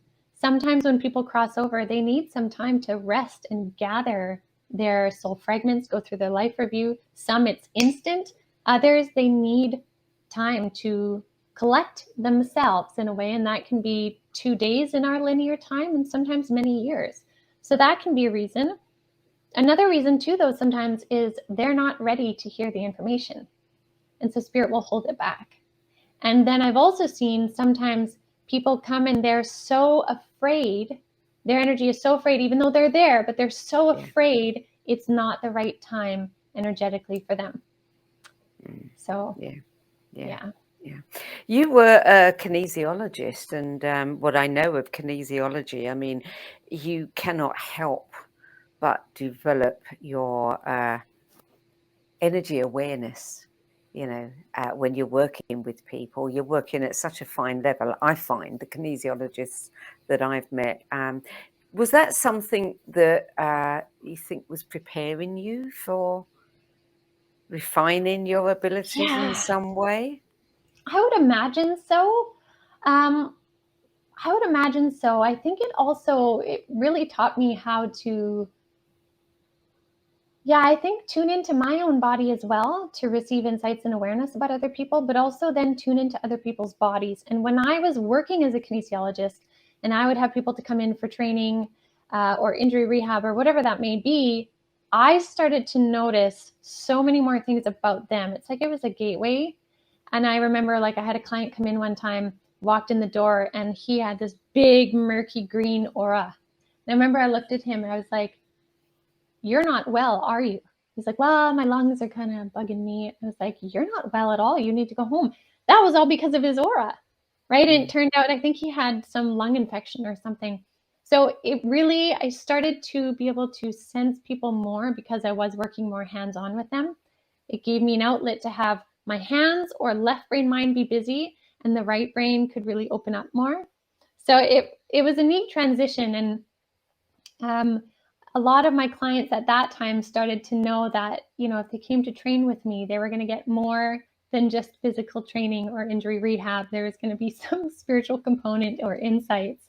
S2: Sometimes when people cross over, they need some time to rest and gather their soul fragments, go through their life review. Some it's instant. Others, they need time to collect themselves in a way, and that can be 2 days in our linear time and sometimes many years. So that can be a reason. Another reason too, though, sometimes is they're not ready to hear the information, and so spirit will hold it back. And then I've also seen sometimes people come and they're so afraid, their energy is so afraid, even though they're there, but they're so afraid it's not the right time energetically for them. So yeah.
S1: You were a kinesiologist, and what I know of kinesiology, I mean, you cannot help but develop your energy awareness. You know, when you're working with people, you're working at such a fine level. I find the kinesiologists that I've met. Was that something that you think was preparing you for refining your abilities in some way?
S2: I would imagine so. I think it really taught me how to, I think, tune into my own body as well to receive insights and awareness about other people, but also then tune into other people's bodies. And when I was working as a kinesiologist and I would have people to come in for training or injury rehab or whatever that may be, I started to notice so many more things about them. It's like it was a gateway. And I remember, like, I had a client come in one time, walked in the door, and he had this big murky green aura. And I remember I looked at him and I was like, "You're not well, are you?" He's like, "Well, my lungs are kind of bugging me." I was like, "You're not well at all. You need to go home." That was all because of his aura, right? And it turned out, I think he had some lung infection or something. So I started to be able to sense people more because I was working more hands-on with them. It gave me an outlet to have my hands or left brain mind be busy, and the right brain could really open up more. So it was a neat transition. And a lot of my clients at that time started to know that, if they came to train with me, they were going to get more than just physical training or injury rehab. There was going to be some spiritual component or insights.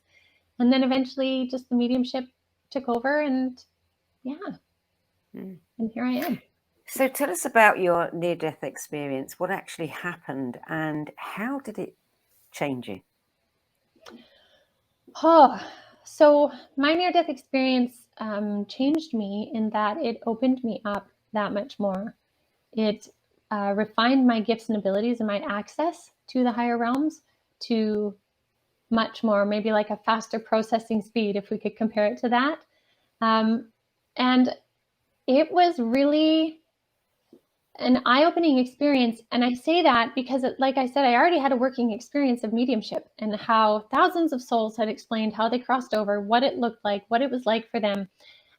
S2: And then eventually just the mediumship took over, and and here I am.
S1: So tell us about your near-death experience. What actually happened and how did it change you?
S2: So my near-death experience changed me in that it opened me up that much more. It refined my gifts and abilities and my access to the higher realms to much more, maybe like a faster processing speed, if we could compare it to that. And it was really an eye-opening experience. And I say that because, like I said, I already had a working experience of mediumship and how thousands of souls had explained how they crossed over, what it looked like, what it was like for them.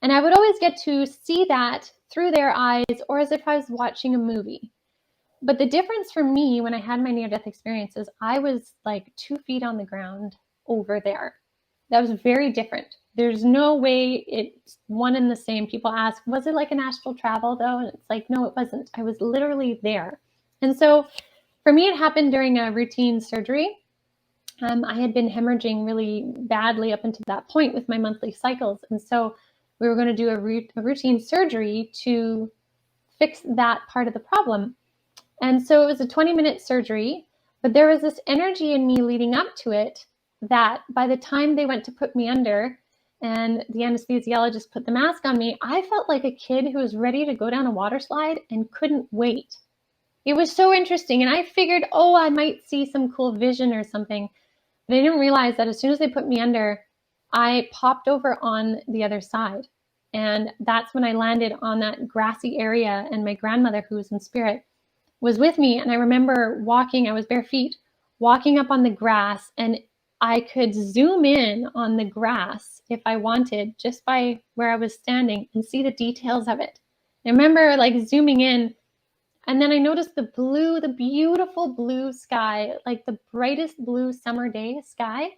S2: And I would always get to see that through their eyes or as if I was watching a movie. But the difference for me when I had my near-death experiences, I was like 2 feet on the ground over there. That was very different. There's no way it's one and the same. People ask, was it like an astral travel though? And it's like, no, it wasn't. I was literally there. And so For me, it happened during a routine surgery. I had been hemorrhaging really badly up until that point with my monthly cycles. And so we were going to do a routine surgery to fix that part of the problem. And so it was a 20-minute surgery, but there was this energy in me leading up to it that by the time they went to put me under and the anesthesiologist put the mask on me, I felt like a kid who was ready to go down a water slide and couldn't wait. It was so interesting. And I figured, oh, I might see some cool vision or something. But I didn't realize that as soon as they put me under, I popped over on the other side. And that's when I landed on that grassy area, and my grandmother, who was in spirit, was with me. And I remember walking, I was bare feet, walking up on the grass, and I could zoom in on the grass if I wanted, just by where I was standing, and see the details of it. I remember like zooming in, and then I noticed the beautiful blue sky, like the brightest blue summer day sky.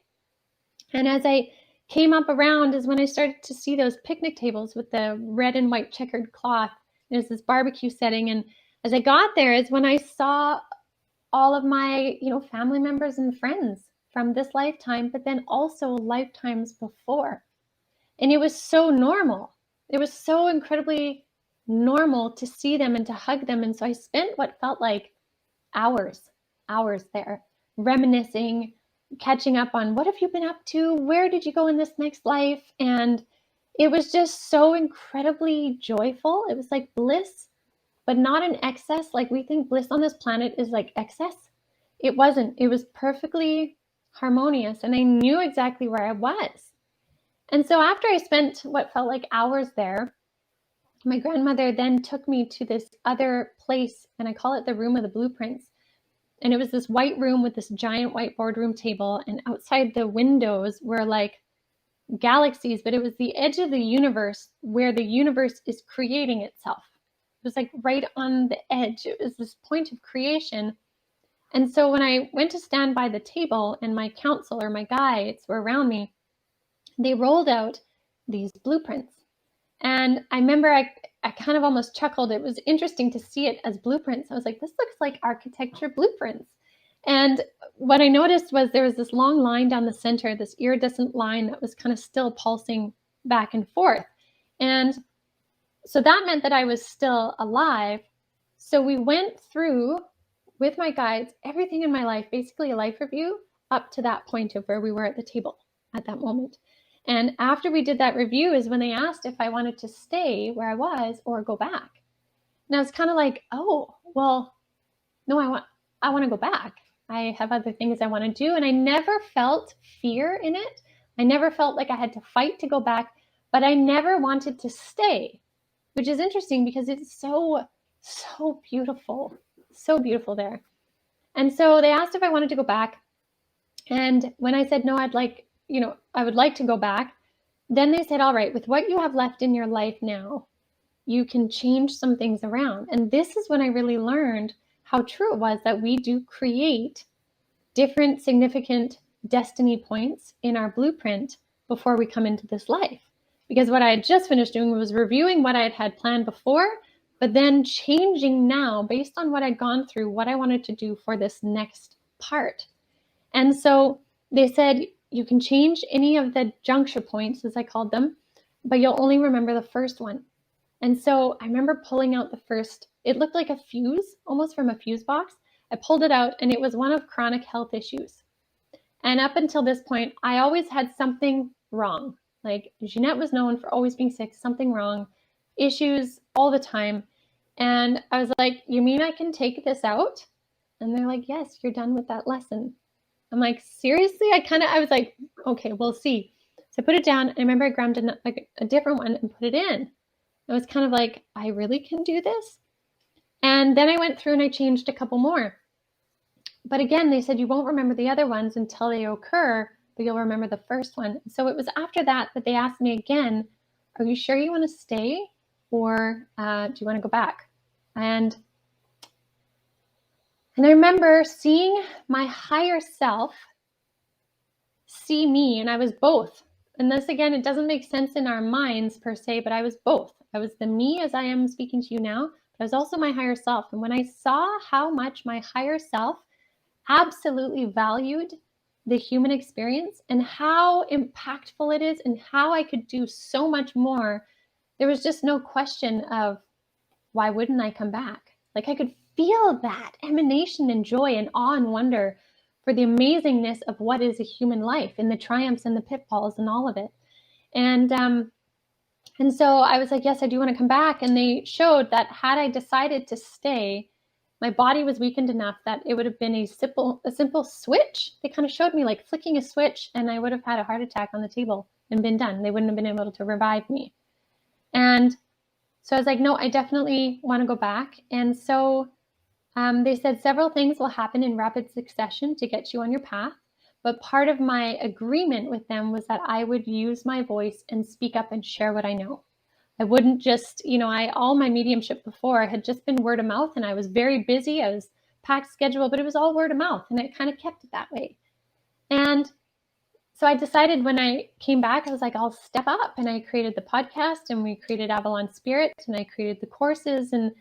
S2: And as I came up around is when I started to see those picnic tables with the red and white checkered cloth. There's this barbecue setting. And as I got there is when I saw all of my, family members and friends from this lifetime, but then also lifetimes before. And it was so normal. It was so incredibly normal to see them and to hug them. And so I spent what felt like hours there, reminiscing, catching up on what have you been up to? Where did you go in this next life? And it was just so incredibly joyful. It was like bliss, but not in excess. Like we think bliss on this planet is like excess. It wasn't. It was perfectly harmonious. And I knew exactly where I was. And so after I spent what felt like hours there, my grandmother then took me to this other place, and I call it the room of the blueprints. And it was this white room with this giant white boardroom table, and outside the windows were like galaxies, but it was the edge of the universe where the universe is creating itself. It was like right on the edge. It was this point of creation. And so when I went to stand by the table and my counselor, my guides were around me, they rolled out these blueprints. And I remember I kind of almost chuckled. It was interesting to see it as blueprints. I was like, this looks like architecture blueprints. And what I noticed was there was this long line down the center, this iridescent line that was kind of still pulsing back and forth. And so that meant that I was still alive. So we went through with my guides, everything in my life, basically a life review up to that point of where we were at the table at that moment. And after we did that review is when they asked if I wanted to stay where I was or go back. And I was kind of like, oh, well, no, I want to go back. I have other things I want to do. And I never felt fear in it. I never felt like I had to fight to go back, but I never wanted to stay, which is interesting because it's so beautiful, so beautiful there. And so they asked if I wanted to go back. And when I said, no, I would like to go back. Then they said, all right, with what you have left in your life now, you can change some things around. And this is when I really learned how true it was that we do create different significant destiny points in our blueprint before we come into this life. Because what I had just finished doing was reviewing what I had planned before, but then changing now based on what I'd gone through, what I wanted to do for this next part. And so they said, you can change any of the juncture points, as I called them, but you'll only remember the first one. And so I remember pulling out the first, it looked like a fuse, almost from a fuse box. I pulled it out and it was one of chronic health issues. And up until this point, I always had something wrong. Like Ginette was known for always being sick, something wrong, issues all the time. And I was like, you mean I can take this out? And they're like, yes, you're done with that lesson. I'm like, seriously? I was like, okay, we'll see. So I put it down. I remember I grabbed a different one and put it in. I was kind of like, I really can do this? And then I went through and I changed a couple more. But again, they said you won't remember the other ones until they occur, but you'll remember the first one. So it was after that they asked me again, are you sure you want to stay or do you want to go back? And I remember seeing my higher self see me, and I was both. And this, again, it doesn't make sense in our minds per se, but I was both. I was the me as I am speaking to you now, but I was also my higher self. And when I saw how much my higher self absolutely valued the human experience and how impactful it is and how I could do so much more, there was just no question of why wouldn't I come back? Like I could feel that emanation and joy and awe and wonder for the amazingness of what is a human life and the triumphs and the pitfalls and all of it. And so I was like, yes, I do want to come back. And they showed that had I decided to stay, my body was weakened enough that it would have been a simple switch. They kind of showed me like flicking a switch and I would have had a heart attack on the table and been done. They wouldn't have been able to revive me. And so I was like, no, I definitely want to go back. And so they said several things will happen in rapid succession to get you on your path. But part of my agreement with them was that I would use my voice and speak up and share what I know. I wouldn't just, all my mediumship before had just been word of mouth, and I was very busy. I was packed schedule, but it was all word of mouth, and I kind of kept it that way. And so I decided when I came back, I was like, I'll step up. And I created the podcast, and we created Avalon Spirit, and I created the courses and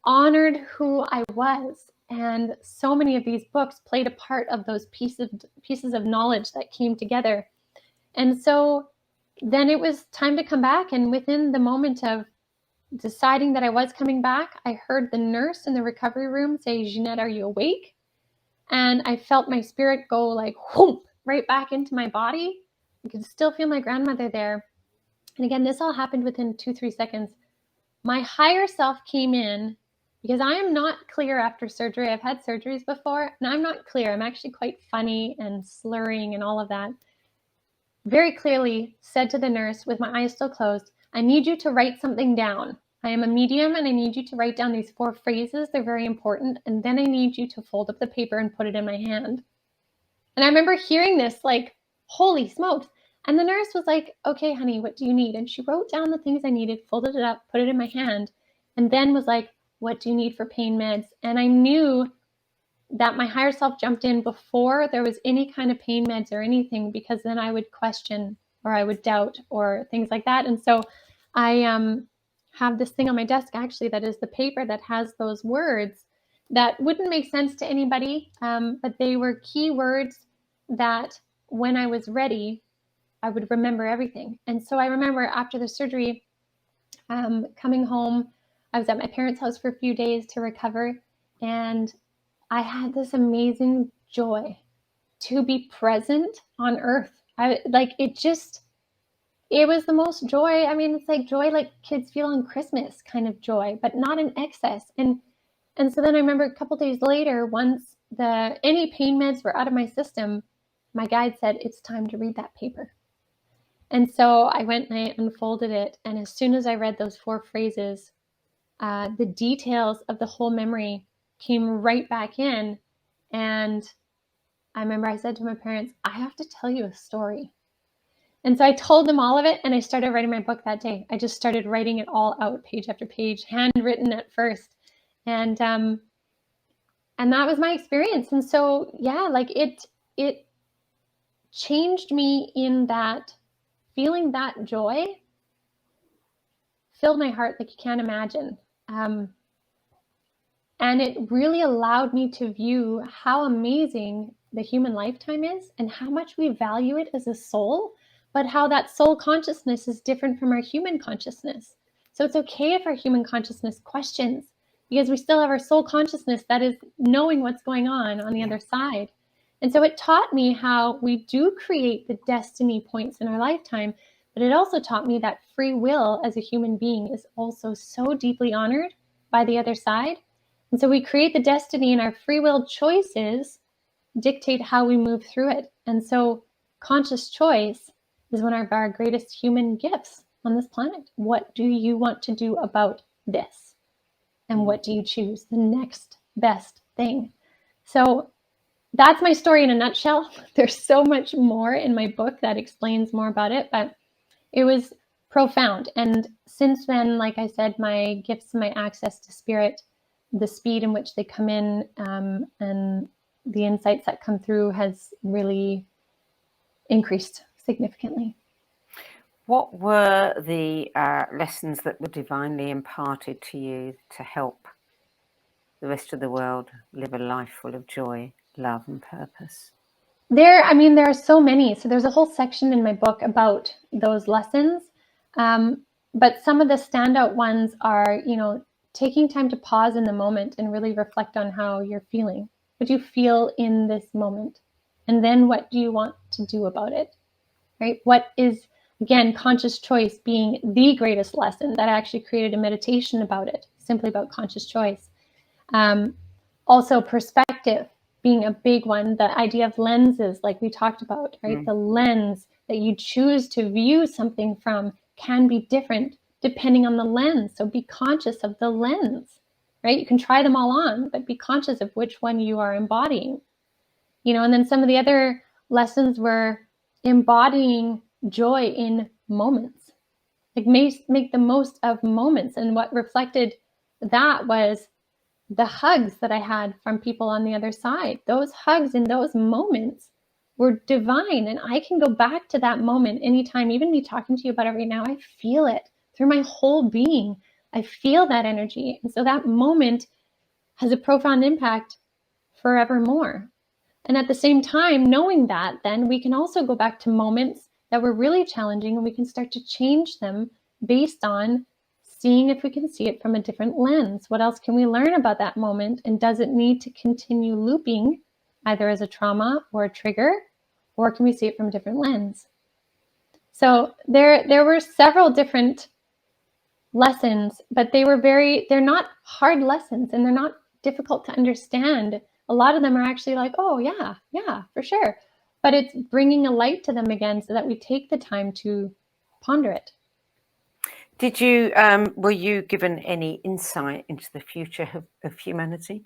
S2: honored who I was. And so many of these books played a part of those pieces of knowledge that came together. And so then it was time to come back. And within the moment of deciding that I was coming back, I heard the nurse in the recovery room say, Ginette, are you awake? And I felt my spirit go like whoop right back into my body. I could still feel my grandmother there. And again, this all happened within 2-3 seconds. My higher self came in, because I am not clear after surgery. I've had surgeries before, and I'm not clear. I'm actually quite funny and slurring and all of that. Very clearly said to the nurse with my eyes still closed, I need you to write something down. I am a medium and I need you to write down these 4 phrases. They're very important. And then I need you to fold up the paper and put it in my hand. And I remember hearing this like, holy smokes. And the nurse was like, okay, honey, what do you need? And she wrote down the things I needed, folded it up, put it in my hand, and then was like, what do you need for pain meds? And I knew that my higher self jumped in before there was any kind of pain meds or anything, because then I would question or I would doubt or things like that. And so I have this thing on my desk actually that is the paper that has those words that wouldn't make sense to anybody, but they were key words that when I was ready, I would remember everything. And so I remember after the surgery, coming home, I was at my parents' house for a few days to recover, and I had this amazing joy to be present on earth. It was the most joy. I mean, it's like joy like kids feel on Christmas kind of joy, but not in excess. And so then I remember a couple days later, once any pain meds were out of my system, my guide said, it's time to read that paper. And so I went and I unfolded it. And as soon as I read those 4 phrases, the details of the whole memory came right back in. And I remember I said to my parents, I have to tell you a story. And so I told them all of it, and I started writing my book that day. I just started writing it all out, page after page, handwritten at first. And that was my experience. And so, yeah, like it changed me in that feeling that joy filled my heart like you can't imagine. And it really allowed me to view how amazing the human lifetime is and how much we value it as a soul, but how that soul consciousness is different from our human consciousness. So it's okay if our human consciousness questions, because we still have our soul consciousness that is knowing what's going on the other side. And so it taught me how we do create the destiny points in our lifetime, but it also taught me that free will as a human being is also so deeply honored by the other side. And so we create the destiny, and our free will choices dictate how we move through it. And so conscious choice is one of our greatest human gifts on this planet. What do you want to do about this? And what do you choose? The next best thing. So that's my story in a nutshell. There's so much more in my book that explains more about it, but it was profound. And since then, like I said, my gifts and my access to spirit, the speed in which they come in, and the insights that come through has really increased significantly.
S1: What were the lessons that were divinely imparted to you to help the rest of the world live a life full of joy, love, and purpose?
S2: There are so many. So there's a whole section in my book about those lessons. But some of the standout ones are, taking time to pause in the moment and really reflect on how you're feeling. What do you feel in this moment? And then what do you want to do about it? Right? What is, again, conscious choice being the greatest lesson. That I actually created a meditation about it, simply about conscious choice. Also, perspective being a big one. The idea of lenses, like we talked about, right? The lens that you choose to view something from can be different depending on the lens. So be conscious of the lens, right? You can try them all on, but be conscious of which one you are embodying. And then some of the other lessons were embodying joy in moments. Like make the most of moments. And what reflected that was the hugs that I had from people on the other side. Those hugs in those moments were divine. And I can go back to that moment anytime, even me talking to you about it right now, I feel it through my whole being. I feel that energy. And so that moment has a profound impact forevermore. And at the same time, knowing that, then we can also go back to moments that were really challenging and we can start to change them based on seeing if we can see it from a different lens. What else can we learn about that moment? And does it need to continue looping either as a trauma or a trigger, or can we see it from a different lens? So there were several different lessons, but they're not hard lessons and they're not difficult to understand. A lot of them are actually like, oh yeah, for sure. But it's bringing a light to them again so that we take the time to ponder it.
S1: Were you given any insight into the future of humanity?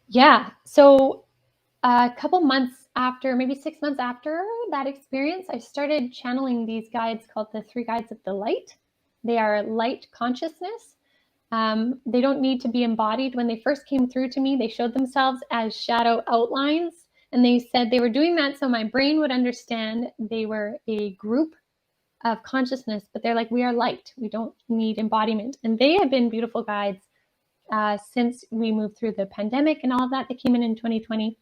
S2: Yeah. So a couple months after, maybe 6 months after that experience, I started channeling these guides called the 3 Guides of the Light. They are light consciousness. They don't need to be embodied. When they first came through to me, they showed themselves as shadow outlines. And they said they were doing that so my brain would understand they were a group of consciousness, but they're like, we are light. We don't need embodiment. And they have been beautiful guides since we moved through the pandemic and all of that. They came in 2020.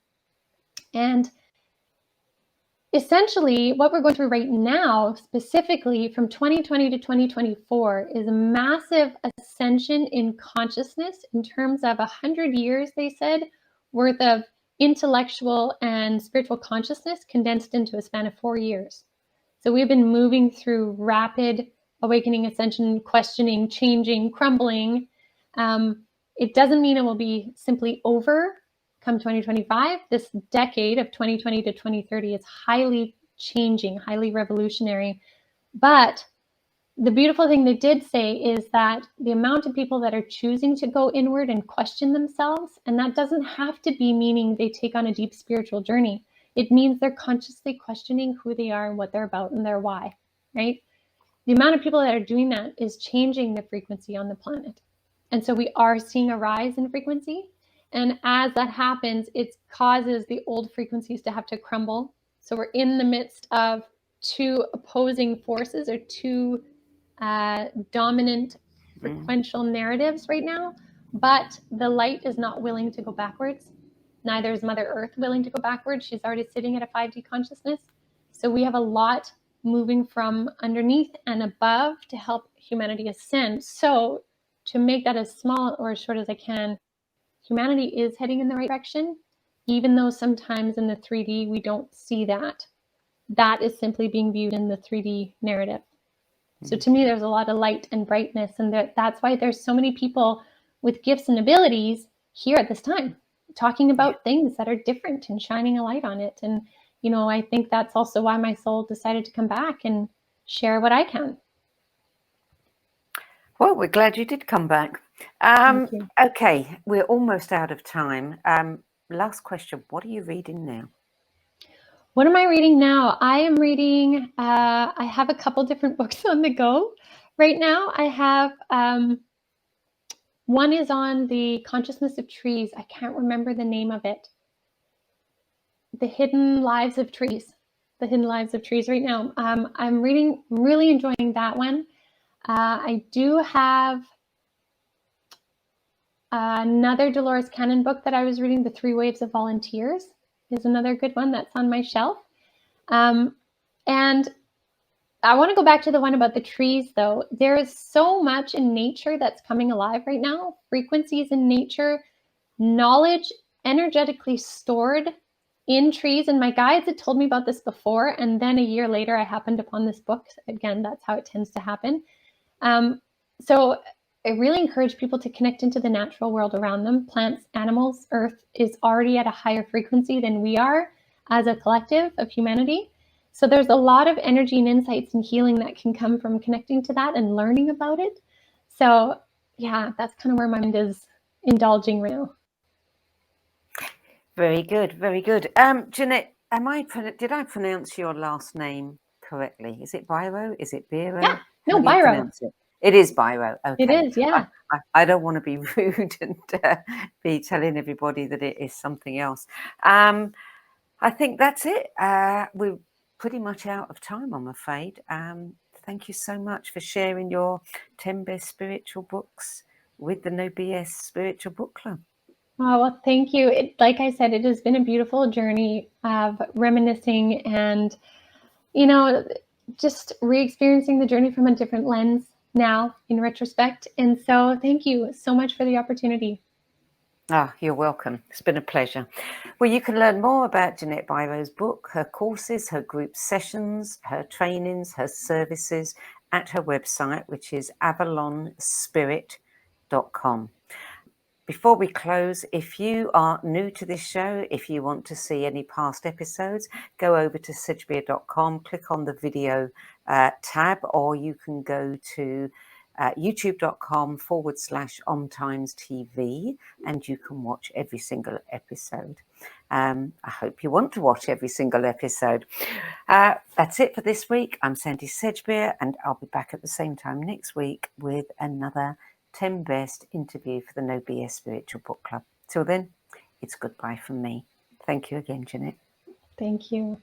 S2: And essentially, what we're going through right now, specifically from 2020 to 2024, is a massive ascension in consciousness in terms of 100 years, they said, worth of intellectual and spiritual consciousness condensed into a span of 4 years. So we've been moving through rapid awakening, ascension, questioning, changing, crumbling. It doesn't mean it will be simply over come 2025. This decade of 2020 to 2030 is highly changing, highly revolutionary. But the beautiful thing they did say is that the amount of people that are choosing to go inward and question themselves, and that doesn't have to be meaning they take on a deep spiritual journey. It means they're consciously questioning who they are and what they're about and their why, right? The amount of people that are doing that is changing the frequency on the planet. And so we are seeing a rise in frequency. And as that happens, it causes the old frequencies to have to crumble. So we're in the midst of 2 opposing forces or 2 dominant frequential narratives right now, but the light is not willing to go backwards. Neither is Mother Earth willing to go backwards. She's already sitting at a 5D consciousness. So we have a lot moving from underneath and above to help humanity ascend. So to make that as small or as short as I can, humanity is heading in the right direction, even though sometimes in the 3D we don't see that. That is simply being viewed in the 3D narrative. So to me, there's a lot of light and brightness, and that's why there's so many people with gifts and abilities here at this time, talking about things that are different and shining a light on it. And, I think that's also why my soul decided to come back and share what I can.
S1: Well, we're glad you did come back. Okay, we're almost out of time. Last question, what are you reading now?
S2: What am I reading now? I am reading, I have a couple different books on the go right now. I have, one is on the consciousness of trees. I can't remember the name of it. The Hidden Lives of Trees. The Hidden Lives of Trees right now. I'm really enjoying that one. I do have another Dolores Cannon book that I was reading, The 3 Waves of Volunteers, is another good one that's on my shelf. And I want to go back to the one about the trees, though. There is so much in nature that's coming alive right now. Frequencies in nature, knowledge energetically stored in trees. And my guides had told me about this before. And then a year later, I happened upon this book. Again, that's how it tends to happen. So I really encourage people to connect into the natural world around them. Plants, animals, earth is already at a higher frequency than we are as a collective of humanity. So there's a lot of energy and insights and healing that can come from connecting to that and learning about it. So yeah, that's kind of where my mind is indulging right now.
S1: Very good, very good. Ginette, did I pronounce your last name correctly? Is it Biro? Is it Biro?
S2: Yeah, no,
S1: How do you
S2: Biro.
S1: pronounce it? It is Biro. Okay.
S2: It is, yeah.
S1: I don't want to be rude and be telling everybody that it is something else. I think that's it. We're pretty much out of time, I'm afraid. Thank you so much for sharing your 10 best spiritual books with the No BS Spiritual Book Club.
S2: Oh, well, thank you. Like I said, it has been a beautiful journey of reminiscing and, just re-experiencing the journey from a different lens now in retrospect. And so thank you so much for the opportunity.
S1: You're welcome. It's been a pleasure. Well, you can learn more about Ginette Biro's book, her courses, her group sessions, her trainings, her services at her website, which is avalonspirit.com. Before we close, if you are new to this show, if you want to see any past episodes, go over to sedgbeer.com, click on the video tab, or you can go to youtube.com/OnTimesTV, and you can watch every single episode. I hope you want to watch every single episode. That's it for this week. I'm Sandie Sedgbeer, and I'll be back at the same time next week with another 10 best interview for the No BS Spiritual Book Club. Till then, it's goodbye from me. Thank you again, Ginette.
S2: Thank you.